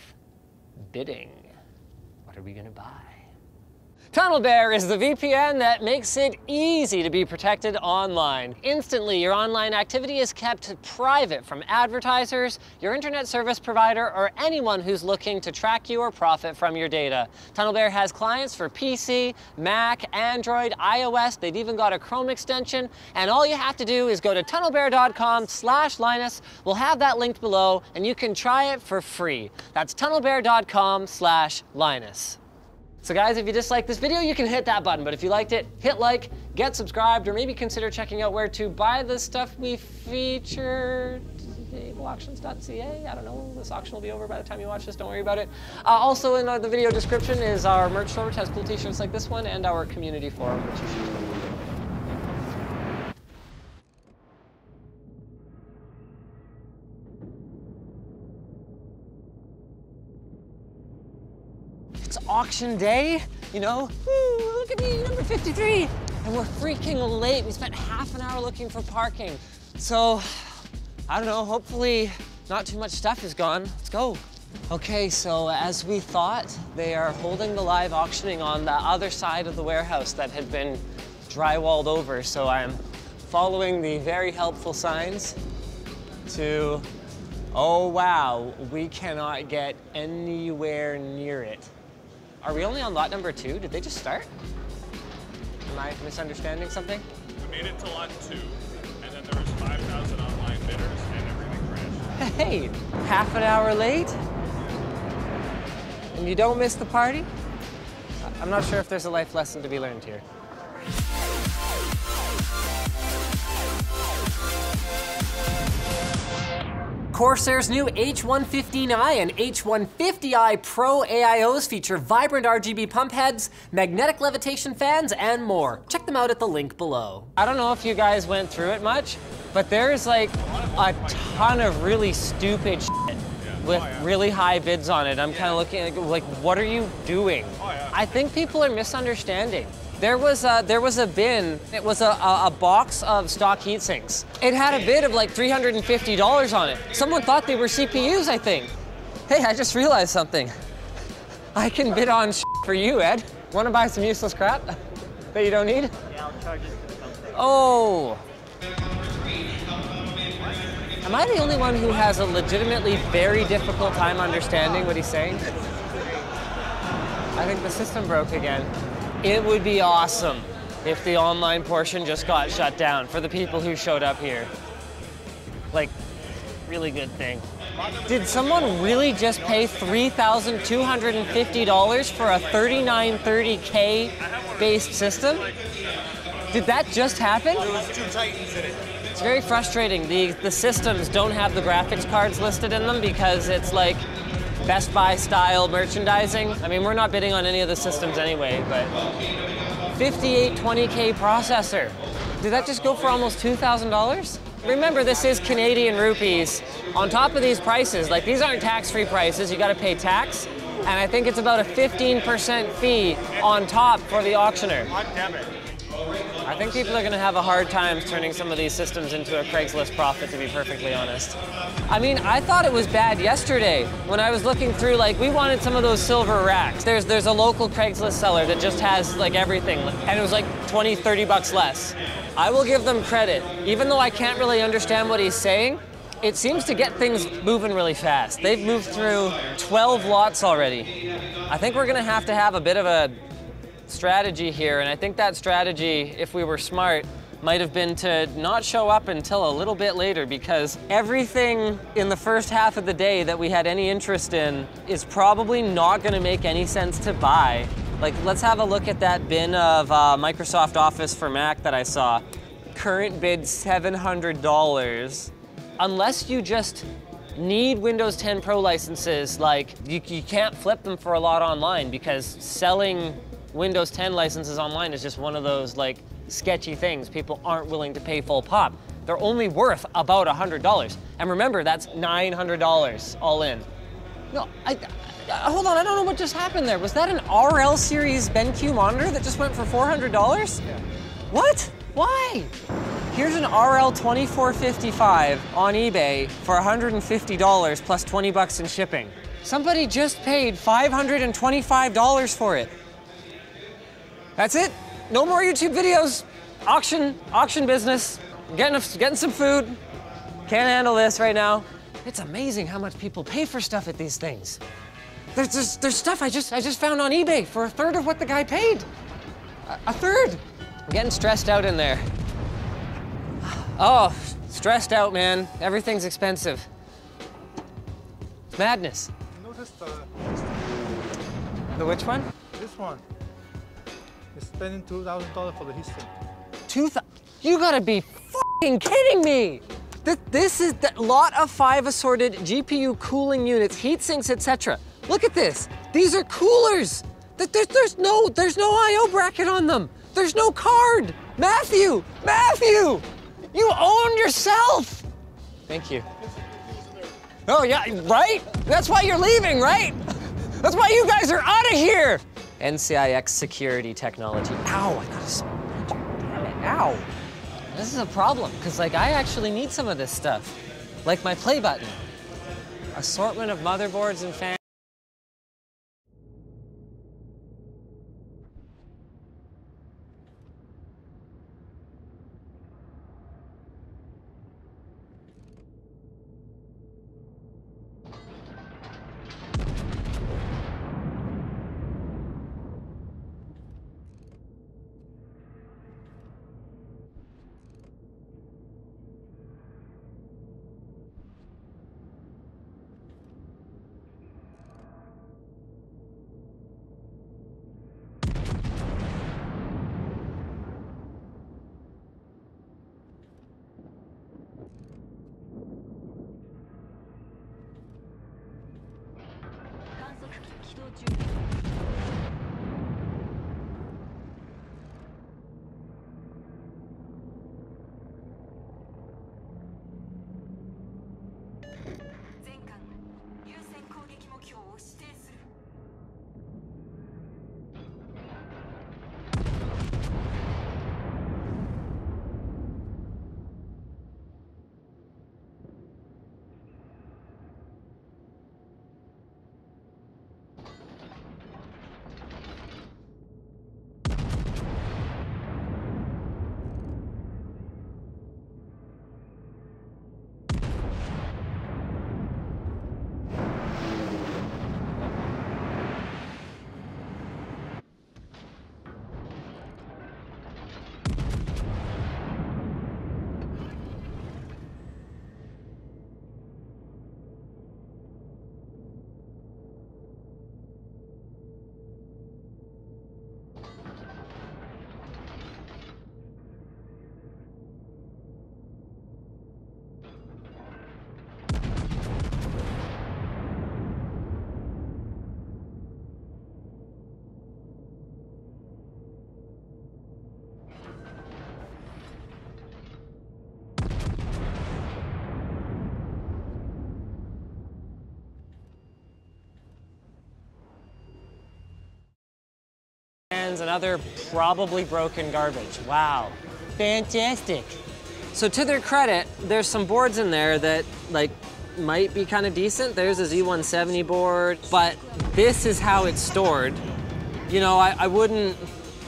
bidding. What are we gonna buy? TunnelBear is the VPN that makes it easy to be protected online. Instantly, your online activity is kept private from advertisers, your internet service provider, or anyone who's looking to track you or profit from your data. TunnelBear has clients for PC, Mac, Android, iOS. They've even got a Chrome extension. And all you have to do is go to tunnelbear.com/Linus. We'll have that linked below, and you can try it for free. That's tunnelbear.com/Linus. So guys, if you disliked this video, you can hit that button, but if you liked it, hit like, get subscribed, or maybe consider checking out where to buy the stuff we featured. ableauctions.ca. I don't know, this auction will be over by the time you watch this, don't worry about it. Also in the video description is our merch store, which has cool t-shirts like this one, and our community forum, which you should go It's auction day, you know. Woo, look at me, number 53. and we're freaking late. We spent half an hour looking for parking. So, I don't know, hopefully not too much stuff is gone. Let's go. Okay, so as we thought, they are holding the live auctioning on the other side of the warehouse that had been drywalled over. So I'm following the very helpful signs to, oh wow, we cannot get anywhere near it. Are we only on lot number 2? Did they just start? Am I misunderstanding something? We made it to lot 2, and then there was 5,000 online bidders, and everything crashed. Hey, half an hour late? And you don't miss the party? I'm not sure if there's a life lesson to be learned here. Corsair's new H150i and H150i Pro AIOs feature vibrant RGB pump heads, magnetic levitation fans, and more. Check them out at the link below. I don't know if you guys went through it much, but there's like a ton of really stupid shit with really high bids on it. I'm kind of looking like, what are you doing? I think people are misunderstanding. There was a bin. It was a box of stock heat sinks. It had a bid of like $350 on it. Someone thought they were CPUs, I think. Hey, I just realized something. I can bid on shit for you, Ed. Want to buy some useless crap that you don't need? Yeah, I'll charge it to the company. Oh. Am I the only one who has a legitimately very difficult time understanding what he's saying? I think the system broke again. It would be awesome if the online portion just got shut down for the people who showed up here. Like, really good thing. Did someone really just pay $3,250 for a 3930K based system? Did that just happen? There was 2 Titans in it. It's very frustrating. The systems don't have the graphics cards listed in them because it's like Best Buy style merchandising. I mean, we're not bidding on any of the systems anyway, but 5820K processor. Did that just go for almost $2,000? Remember, this is Canadian rupees. On top of these prices, like these aren't tax-free prices, you gotta pay tax, and I think it's about a 15% fee on top for the auctioneer. On debit. I think people are gonna have a hard time turning some of these systems into a Craigslist profit, to be perfectly honest. I mean, I thought it was bad yesterday when I was looking through, like, we wanted some of those silver racks. There's a local Craigslist seller that just has, like, everything, and it was like 20, 30 bucks less. I will give them credit. Even though I can't really understand what he's saying, it seems to get things moving really fast. They've moved through 12 lots already. I think we're gonna have to have a bit of a strategy here, and I think that strategy, if we were smart, might have been to not show up until a little bit later, because everything in the first half of the day that we had any interest in is probably not gonna make any sense to buy. Like, let's have a look at that bin of Microsoft Office for Mac that I saw. Current bid $700. Unless you just need Windows 10 Pro licenses, like, you can't flip them for a lot online, because selling Windows 10 licenses online is just one of those, like, sketchy things. People aren't willing to pay full pop. They're only worth about $100. And remember, that's $900 all in. No, hold on, I don't know what just happened there. Was that an RL series BenQ monitor that just went for $400? Yeah. What? Why? Here's an RL 2455 on eBay for $150 plus 20 bucks in shipping. Somebody just paid $525 for it. That's it. No more YouTube videos. Auction business. Getting some food. Can't handle this right now. It's amazing how much people pay for stuff at these things. There's stuff I just found on eBay for a third of what the guy paid. A third. I'm getting stressed out in there. Oh, stressed out, man. Everything's expensive. Madness. Notice The which one? this one. It's spending $2,000 for the history. You gotta be f***ing kidding me! This is the lot of 5 assorted GPU cooling units, heat sinks, etc. Look at this. These are coolers. There's no I/O bracket on them. There's no card. Matthew! You own yourself! Thank you. Oh yeah, right? That's why you're leaving, right? That's why you guys are out of here! NCIX security technology. Ow, I got a splinter. Wow. This is a problem, because like I actually need some of this stuff. Like my play button. Assortment of motherboards and fans. And other probably broken garbage. Wow, fantastic. So to their credit, there's some boards in there that like might be kind of decent. There's a Z170 board, but this is how it's stored. You know, I wouldn't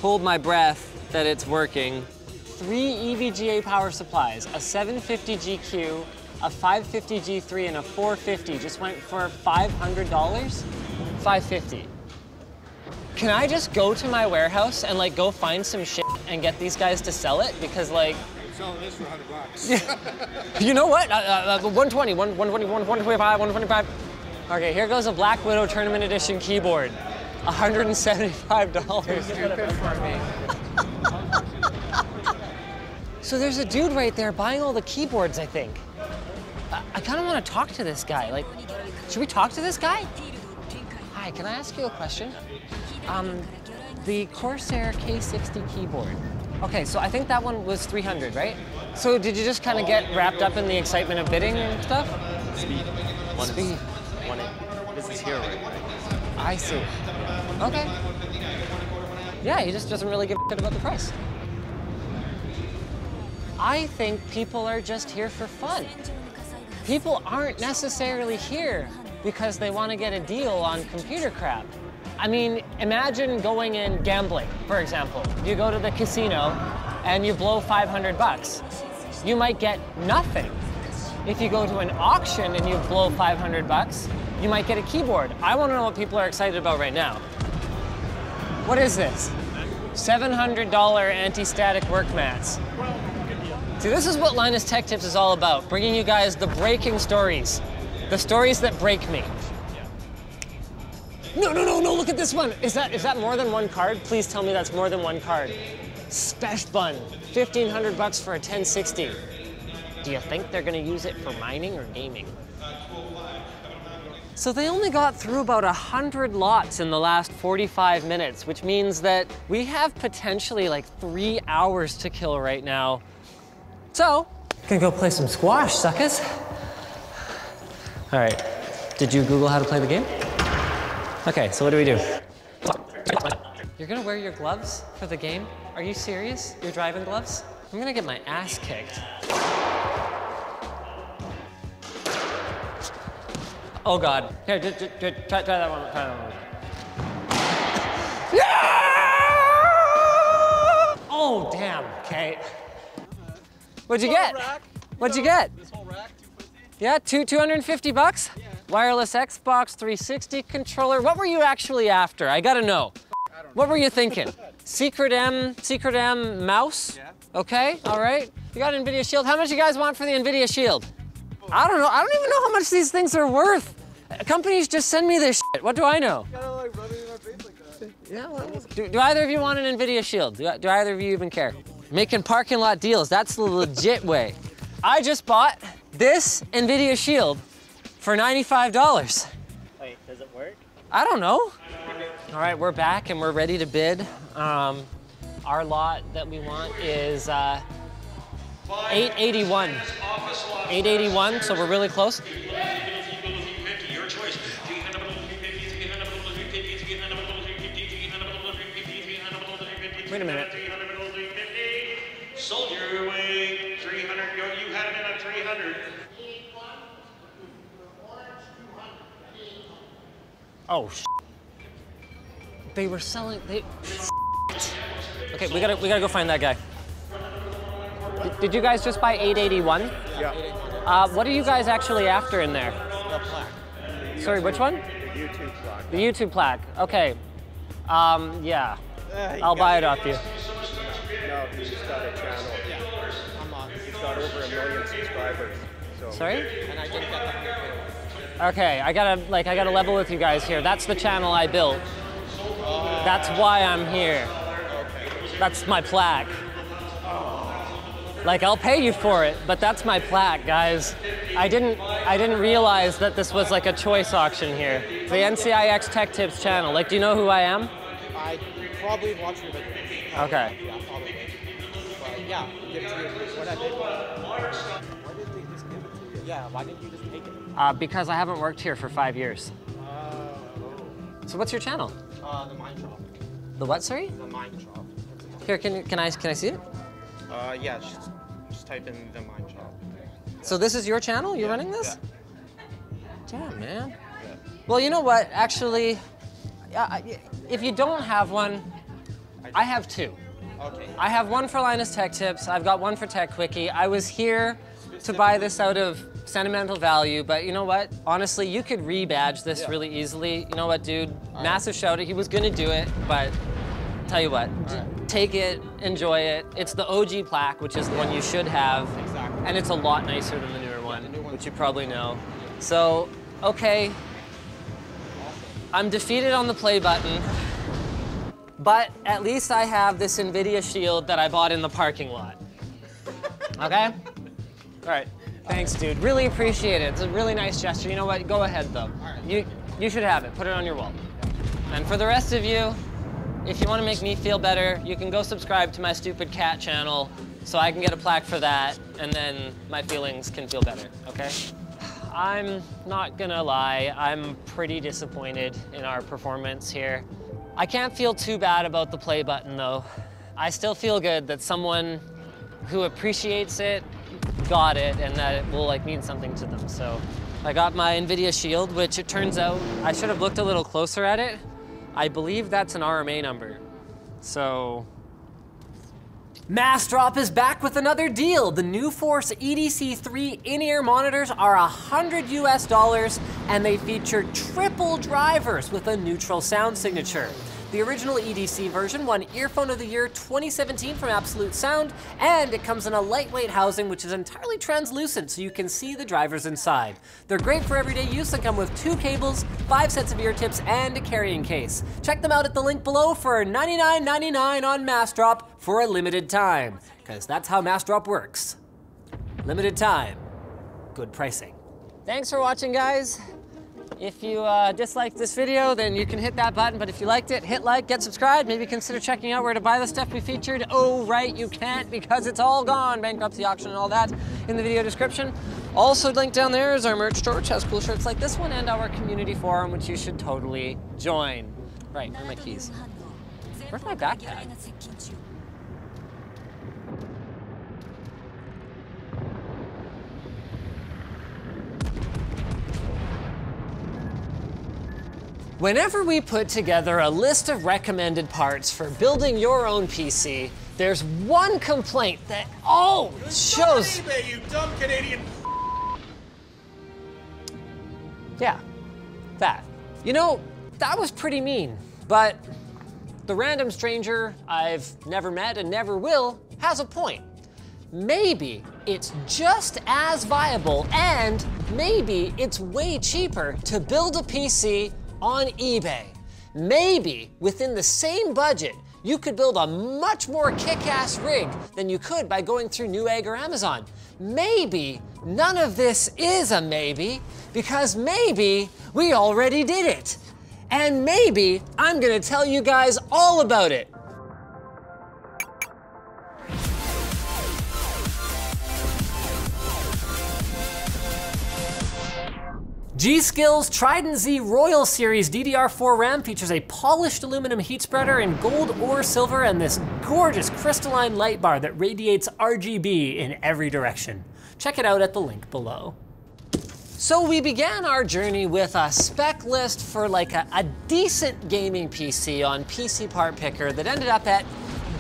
hold my breath that it's working. 3 EVGA power supplies, a 750 GQ, a 550 G3, and a 450 just went for $500? $550. Can I just go to my warehouse and like go find some shit and get these guys to sell it? Because like, I'm selling this for $100. Yeah. You know what? 120, 120, 125, 125. Okay, here goes a Black Widow Tournament Edition keyboard. $175. Stupid for me. So there's a dude right there buying all the keyboards, I think. I kind of want to talk to this guy. Like, should we talk to this guy? Hi, can I ask you a question? The Corsair K60 keyboard. Okay, so I think that one was 300, right? So did you just kind of get wrapped up in the excitement of bidding and stuff? Speed. Speed. This is here right now. I see. Okay. Yeah, he just doesn't really give a shit about the price. I think people are just here for fun. People aren't necessarily here because they want to get a deal on computer crap. I mean, imagine going and gambling, for example. You go to the casino and you blow 500 bucks. You might get nothing. If you go to an auction and you blow 500 bucks, you might get a keyboard. I want to know what people are excited about right now. What is this? $700 anti-static work mats. See, this is what Linus Tech Tips is all about, bringing you guys the breaking stories, the stories that break me. No, look at this one. Is that more than one card? Please tell me that's more than one card. Spesh Bun, 1,500 bucks for a 1060. Do you think they're gonna use it for mining or gaming? So they only got through about 100 lots in the last 45 minutes, which means that we have potentially like 3 hours to kill right now. So, gonna go play some squash, suckers. All right, did you Google how to play the game? Okay, so what do we do? You're gonna wear your gloves for the game? Are you serious? Your driving gloves? I'm gonna get my ass kicked. Oh God. Here, try that one. Try that one. Oh, damn. Okay. What'd you get? What'd you get? This whole rack, 250? Yeah, 250 bucks? Yeah. Wireless Xbox 360 controller. What were you actually after? I gotta know. What were you thinking? Secret M mouse? Yeah. Okay, all right. You got an NVIDIA Shield. How much you guys want for the NVIDIA Shield? I don't know. I don't even know how much these things are worth. Companies just send me this shit. What do I know? You gotta like rub it in my face like that. Yeah, well, do either of you want an NVIDIA Shield? Do either of you even care? Making parking lot deals, that's the legit way. I just bought this NVIDIA Shield for $95. Wait, does it work? I don't know. All right, we're back and we're ready to bid. Our lot that we want is 881. 881, so we're really close. Wait a minute. Sold your way 300. You had it in at 300. Oh, they were selling. Okay, we gotta go find that guy. Did you guys just buy 881? Yeah. What are you guys actually after in there? The plaque. Sorry, which one? The YouTube plaque. The YouTube plaque. Okay. Yeah. I'll buy it off you. No, he's got a channel. Yeah. He's got over 1 million subscribers. So. Sorry? And I didn't get the Okay, I gotta level with you guys here. That's the channel I built. That's why I'm here. That's my plaque. Like, I'll pay you for it, but that's my plaque, guys. I didn't realize that this was like a choice auction here. The NCIX Tech Tips channel. Like, do you know who I am? I probably watched your video. Okay. Yeah, probably. But yeah, give it to you. What I did was, why didn't they just give it to you? Yeah, why didn't you just take it? Because I haven't worked here for 5 years. So what's your channel? The Mine Shop. The what, sorry? The Mine Shop. Here, can I see it? Yeah, just type in the Mine Shop. So this is your channel? You're running this? Yeah. Damn, man. Yeah. Well, you know what? Actually, if you don't have one, I have two. Okay. I have one for Linus Tech Tips. I've got one for Tech Quickie. I was here to buy this out of sentimental value, but you know what? Honestly, you could rebadge this really easily. You know what, dude? Massive shout out. He was gonna do it, but tell you what, take it, enjoy it. It's the OG plaque, which is the one you should have. Exactly. And it's a lot nicer than the newer one, which you probably know. So, okay. I'm defeated on the play button, but at least I have this NVIDIA Shield that I bought in the parking lot. Okay? All right. Thanks, dude. Really appreciate it. It's a really nice gesture. You know what? Go ahead, though. You should have it. Put it on your wall. And for the rest of you, if you want to make me feel better, you can go subscribe to my stupid cat channel so I can get a plaque for that, and then my feelings can feel better, okay? I'm not gonna lie, I'm pretty disappointed in our performance here. I can't feel too bad about the play button, though. I still feel good that someone who appreciates it got it, and that it will like mean something to them. So I got my NVIDIA Shield, which it turns out I should have looked a little closer at it. I believe that's an RMA number. So Massdrop is back with another deal. The new Force EDC3 in-ear monitors are $100 US, and they feature triple drivers with a neutral sound signature. The original EDC version won Earphone of the Year 2017 from Absolute Sound, and it comes in a lightweight housing which is entirely translucent so you can see the drivers inside. They're great for everyday use and come with 2 cables, 5 sets of ear tips, and a carrying case. Check them out at the link below for $99.99 on Massdrop for a limited time, because that's how Massdrop works. Limited time, good pricing. Thanks for watching, guys. If you disliked this video, then you can hit that button, but if you liked it, hit like, get subscribed, maybe consider checking out where to buy the stuff we featured. Oh, right, you can't because it's all gone. Bankruptcy auction and all that in the video description. Also linked down there is our merch store, which has cool shirts like this one, and our community forum, which you should totally join. Right, where are my keys? Where's my backpack? Whenever we put together a list of recommended parts for building your own PC, there's one complaint that shows. eBay, you dumb Canadian. Yeah, that. You know, that was pretty mean, but the random stranger I've never met and never will has a point. Maybe it's just as viable and maybe it's way cheaper to build a PC on eBay. Maybe within the same budget, you could build a much more kick-ass rig than you could by going through Newegg or Amazon. Maybe none of this is a maybe, because maybe we already did it. And maybe I'm gonna tell you guys all about it. G-Skill's Trident Z Royal Series DDR4 RAM features a polished aluminum heat spreader in gold or silver and this gorgeous crystalline light bar that radiates RGB in every direction. Check it out at the link below. So we began our journey with a spec list for like a decent gaming PC on PC Part Picker that ended up at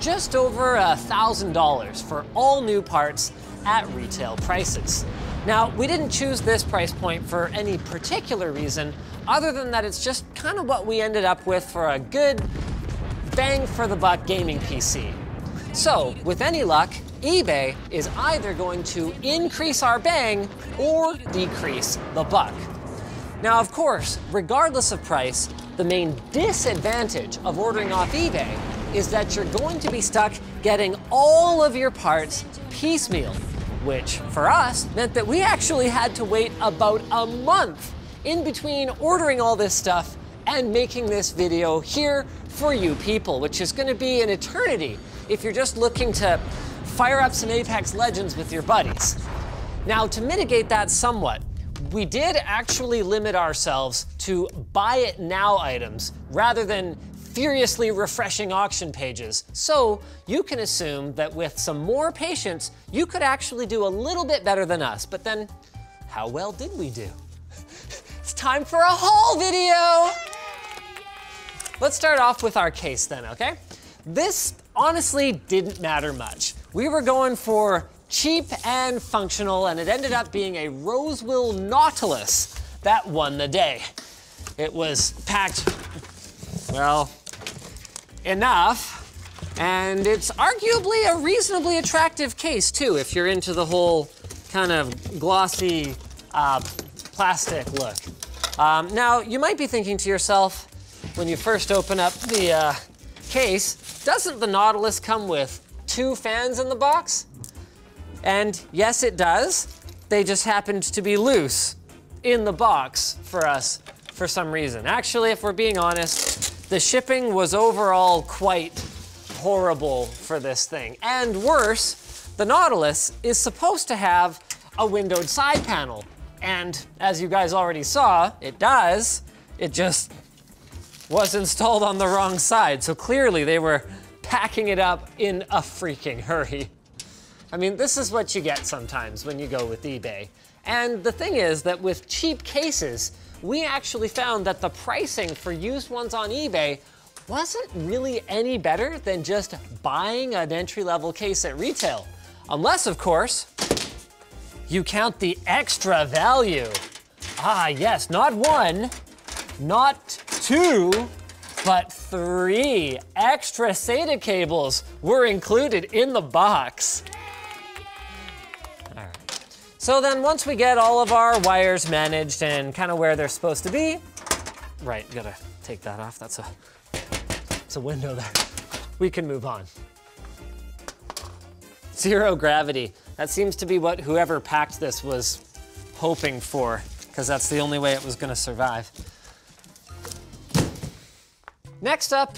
just over $1,000 for all new parts at retail prices. Now, we didn't choose this price point for any particular reason, other than that it's just kind of what we ended up with for a good bang for the buck gaming PC. So, with any luck, eBay is either going to increase our bang or decrease the buck. Now, of course, regardless of price, the main disadvantage of ordering off eBay is that you're going to be stuck getting all of your parts piecemeal, which for us meant that we actually had to wait about a month in between ordering all this stuff and making this video here for you people, which is gonna be an eternity if you're just looking to fire up some Apex Legends with your buddies. Now, to mitigate that somewhat, we did actually limit ourselves to buy it now items rather than furiously refreshing auction pages. So you can assume that with some more patience, you could actually do a little bit better than us. But then, how well did we do? It's time for a haul video! Let's start off with our case then, okay? This honestly didn't matter much. We were going for cheap and functional, and it ended up being a Rosewill Nautilus that won the day. It was packed, well, enough, and it's arguably a reasonably attractive case too, if you're into the whole kind of glossy plastic look. Now, you might be thinking to yourself, when you first open up the case, doesn't the Nautilus come with 2 fans in the box? And yes, it does. They just happened to be loose in the box for us for some reason. Actually, if we're being honest, the shipping was overall quite horrible for this thing. And worse, the Nautilus is supposed to have a windowed side panel. And as you guys already saw, it does. It just was installed on the wrong side. So clearly they were packing it up in a freaking hurry. I mean, this is what you get sometimes when you go with eBay. And the thing is that with cheap cases, we actually found that the pricing for used ones on eBay wasn't really any better than just buying an entry-level case at retail. Unless, of course, you count the extra value. Ah, yes, not 1, not 2, but 3 extra SATA cables were included in the box. All right. So then once we get all of our wires managed and kind of where they're supposed to be, right, gotta take that off, that's a window there. We can move on. Zero gravity. That seems to be what whoever packed this was hoping for, because that's the only way it was gonna survive. Next up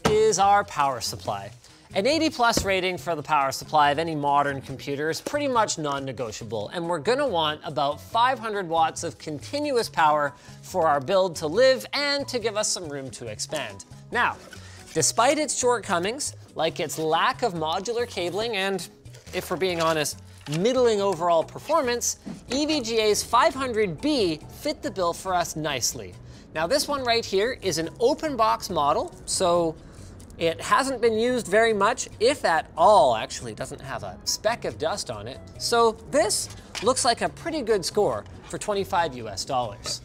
is our power supply. An 80+ rating for the power supply of any modern computer is pretty much non-negotiable, and we're gonna want about 500 watts of continuous power for our build to live and to give us some room to expand. Now, despite its shortcomings, like its lack of modular cabling and, if we're being honest, middling overall performance, EVGA's 500B fit the bill for us nicely. Now this one right here is an open box model, so it hasn't been used very much, if at all. Actually, it doesn't have a speck of dust on it. So this looks like a pretty good score for $25 US.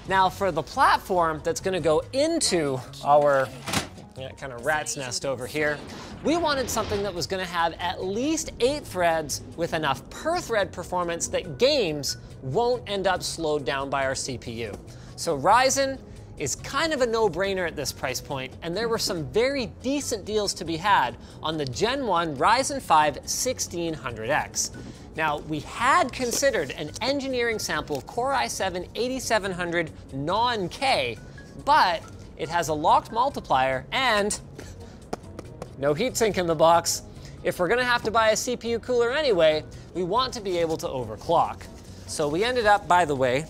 Now for the platform that's gonna go into our kind of rat's nest over here, we wanted something that was gonna have at least 8 threads with enough per thread performance that games won't end up slowed down by our CPU. So Ryzen is kind of a no-brainer at this price point, and there were some very decent deals to be had on the Gen 1 Ryzen 5 1600X. Now, we had considered an engineering sample Core i7-8700 non-K, but it has a locked multiplier and no heatsink in the box. If we're gonna have to buy a CPU cooler anyway, we want to be able to overclock. So we ended up, by the way,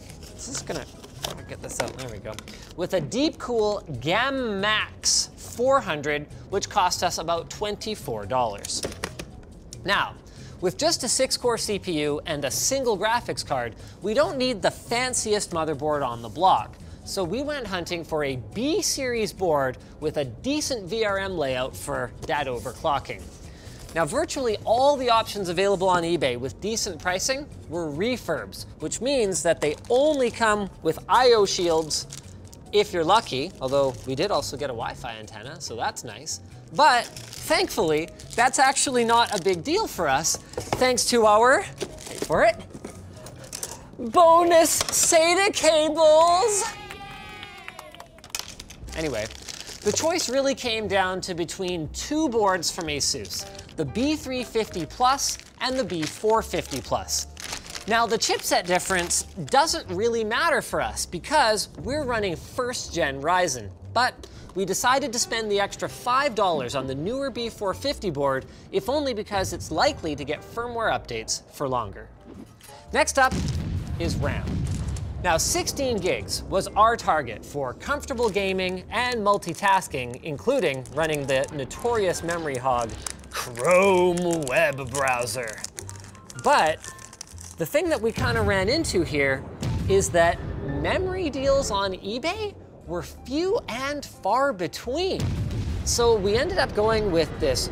get this out, there we go, with a Deepcool Gam Max 400, which cost us about $24. Now, with just a 6-core CPU and a single graphics card, we don't need the fanciest motherboard on the block. So we went hunting for a B-series board with a decent VRM layout for that overclocking. Now, virtually all the options available on eBay with decent pricing were refurbs, which means that they only come with I/O shields if you're lucky, although we did also get a Wi-Fi antenna, so that's nice. But thankfully, that's actually not a big deal for us, thanks to our, wait for it, bonus SATA cables. Anyway, the choice really came down to between 2 boards from ASUS, the B350 Plus and the B450 Plus. Now, the chipset difference doesn't really matter for us because we're running 1st gen Ryzen, but we decided to spend the extra $5 on the newer B450 board, if only because it's likely to get firmware updates for longer. Next up is RAM. Now, 16 gigs was our target for comfortable gaming and multitasking, including running the notorious memory hog Chrome web browser. But the thing that we kind of ran into here is that memory deals on eBay were few and far between. So we ended up going with this,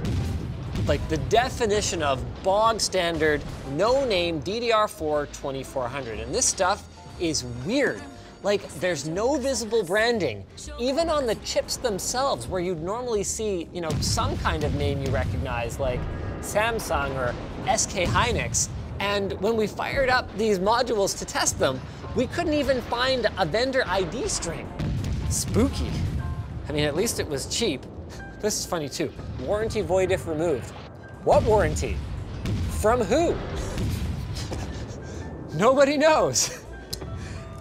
like the definition of bog standard, no-name DDR4 2400. And this stuff is weird. Like, there's no visible branding, even on the chips themselves, where you'd normally see, you know, some kind of name you recognize, like Samsung or SK Hynix. And when we fired up these modules to test them, we couldn't even find a vendor ID string. Spooky. I mean, at least it was cheap. This is funny too. Warranty void if removed. What warranty? From who? Nobody knows.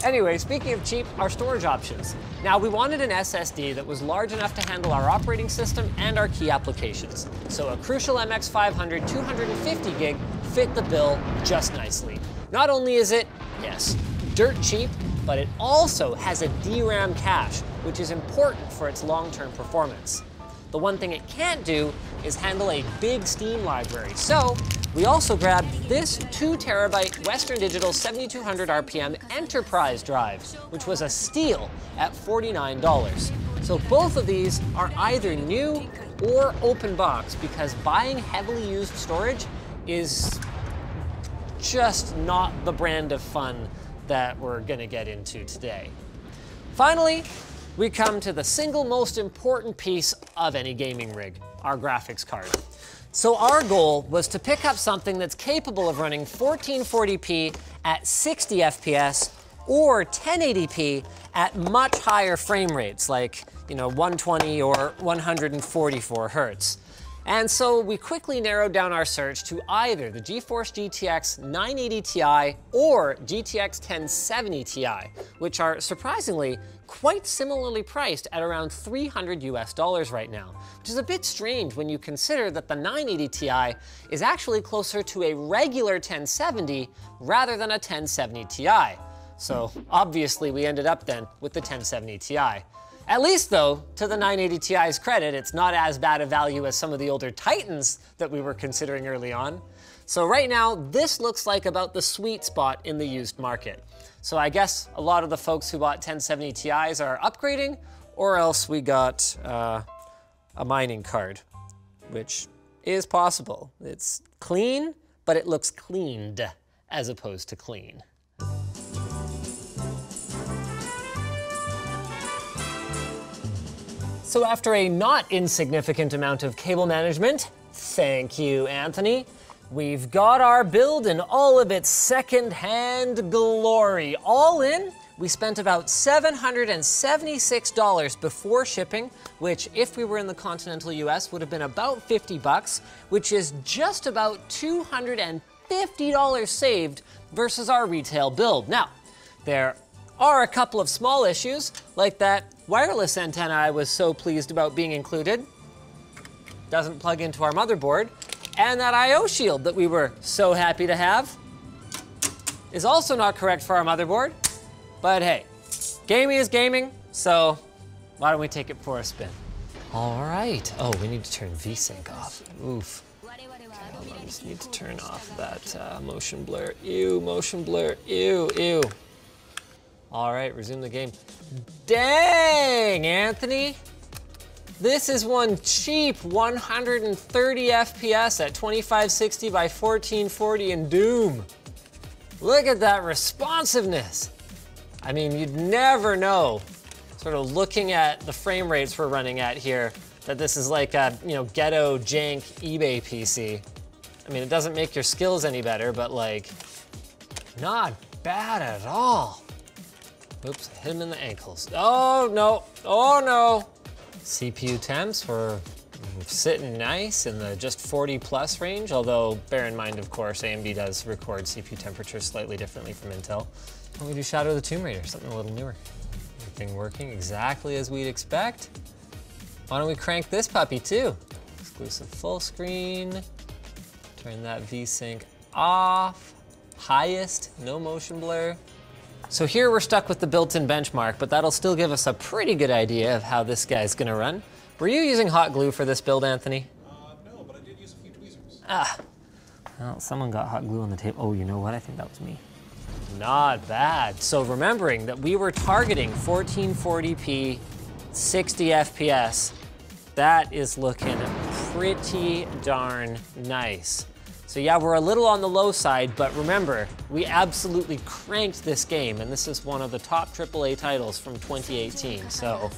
Anyway, speaking of cheap, our storage options. Now, we wanted an SSD that was large enough to handle our operating system and our key applications. So a Crucial MX500 250 gig fit the bill just nicely. Not only is it, yes, dirt cheap, but it also has a DRAM cache, which is important for its long-term performance. The one thing it can't do is handle a big Steam library. So we also grabbed this 2 terabyte Western Digital 7200 RPM Enterprise drive, which was a steal at $49. So both of these are either new or open box because buying heavily used storage is just not the brand of fun that we're gonna get into today. Finally, we come to the single most important piece of any gaming rig, our graphics card. So our goal was to pick up something that's capable of running 1440p at 60 FPS or 1080p at much higher frame rates, like 120 or 144 hertz. And so we quickly narrowed down our search to either the GeForce GTX 980 Ti or GTX 1070 Ti, which are surprisingly quite similarly priced at around $300 US right now, which is a bit strange when you consider that the 980 Ti is actually closer to a regular 1070 rather than a 1070 Ti. So obviously we ended up then with the 1070 Ti. At least though, to the 980 Ti's credit, it's not as bad a value as some of the older Titans that we were considering early on. So right now, this looks like about the sweet spot in the used market. So I guess a lot of the folks who bought 1070 Ti's are upgrading, or else we got a mining card, which is possible. It's clean, but it looks cleaned as opposed to clean. So after a not insignificant amount of cable management, thank you, Anthony, we've got our build in all of its second-hand glory. All in, we spent about $776 before shipping, which if we were in the continental US would have been about 50 bucks, which is just about $250 saved versus our retail build. Now, there are a couple of small issues, like that wireless antenna I was so pleased about being included. Doesn't plug into our motherboard. And that I/O shield that we were so happy to have is also not correct for our motherboard. But hey, gaming is gaming, so why don't we take it for a spin? All right. Oh, we need to turn VSync off. Oof. Okay, hold on. Just need to turn off that motion blur. Ew, motion blur. Ew, ew. All right, resume the game. Dang, Anthony. This is one cheap 130 FPS at 2560 by 1440 in Doom. Look at that responsiveness. I mean, you'd never know, sort of looking at the frame rates we're running at here, that this is like a, ghetto jank eBay PC. I mean, it doesn't make your skills any better, but like, not bad at all. Oops, hit him in the ankles. Oh no, oh no. CPU temps were sitting nice in the just 40 plus range, although bear in mind, of course, AMD does record CPU temperatures slightly differently from Intel. Why don't we do Shadow of the Tomb Raider, something a little newer. Everything working exactly as we'd expect. Why don't we crank this puppy too? Exclusive full screen. Turn that VSync off. Highest, no motion blur. So here we're stuck with the built-in benchmark, but that'll still give us a pretty good idea of how this guy's gonna run. Were you using hot glue for this build, Anthony? No, but I did use a few tweezers. Ah, well, someone got hot glue on the tape. Oh, you know what? I think that was me. Not bad. So remembering that we were targeting 1440p, 60 FPS, that is looking pretty darn nice. So yeah, we're a little on the low side, but remember, we absolutely cranked this game, and this is one of the top AAA titles from 2018, so.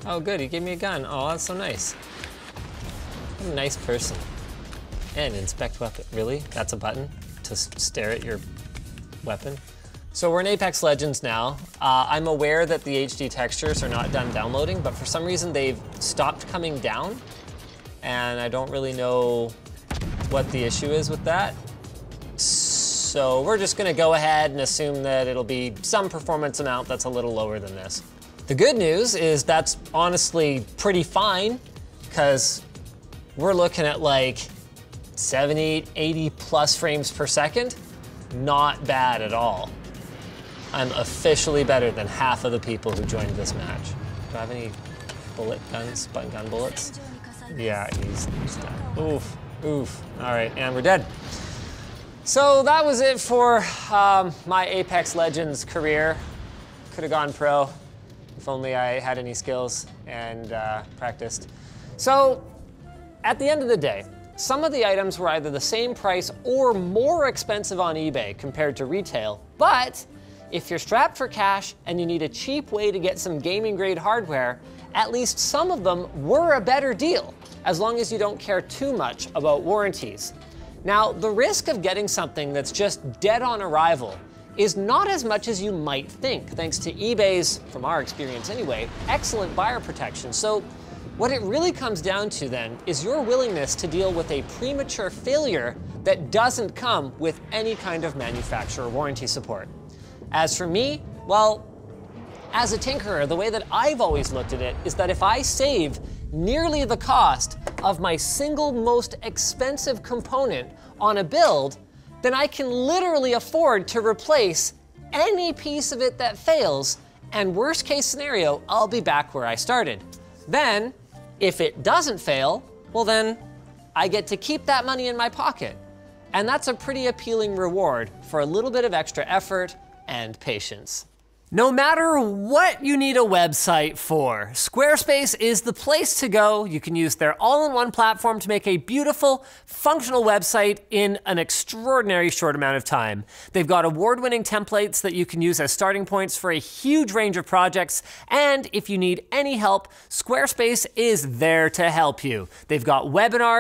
Oh good, he gave me a gun. Oh, that's so nice. What a nice person. And inspect weapon, really? That's a button to stare at your weapon? So we're in Apex Legends now. I'm aware that the HD textures are not done downloading, but for some reason they've stopped coming down, and I don't really know what the issue is with that. So we're just gonna go ahead and assume that it'll be some performance amount that's a little lower than this. The good news is that's honestly pretty fine, because we're looking at like 70, 80 plus frames per second. Not bad at all. I'm officially better than half of the people who joined this match. Do I have any bullet guns, button gun bullets? Yeah, he's done. Oof. Oof. All right, and we're dead. So that was it for my Apex Legends career. Could have gone pro if only I had any skills and practiced. So at the end of the day, some of the items were either the same price or more expensive on eBay compared to retail, but if you're strapped for cash and you need a cheap way to get some gaming grade hardware, at least some of them were a better deal, as long as you don't care too much about warranties. Now, the risk of getting something that's just dead on arrival is not as much as you might think, thanks to eBay's, from our experience anyway, excellent buyer protection. So what it really comes down to then is your willingness to deal with a premature failure that doesn't come with any kind of manufacturer warranty support. As for me, well, as a tinkerer, the way that I've always looked at it is that if I save nearly the cost of my single most expensive component on a build, then I can literally afford to replace any piece of it that fails, and worst case scenario, I'll be back where I started. Then, if it doesn't fail, well then, I get to keep that money in my pocket. And that's a pretty appealing reward for a little bit of extra effort and patience. No matter what you need a website for, Squarespace is the place to go. You can use their all-in-one platform to make a beautiful, functional website in an extraordinary short amount of time. They've got award-winning templates that you can use as starting points for a huge range of projects, and if you need any help, Squarespace is there to help you. They've got webinars,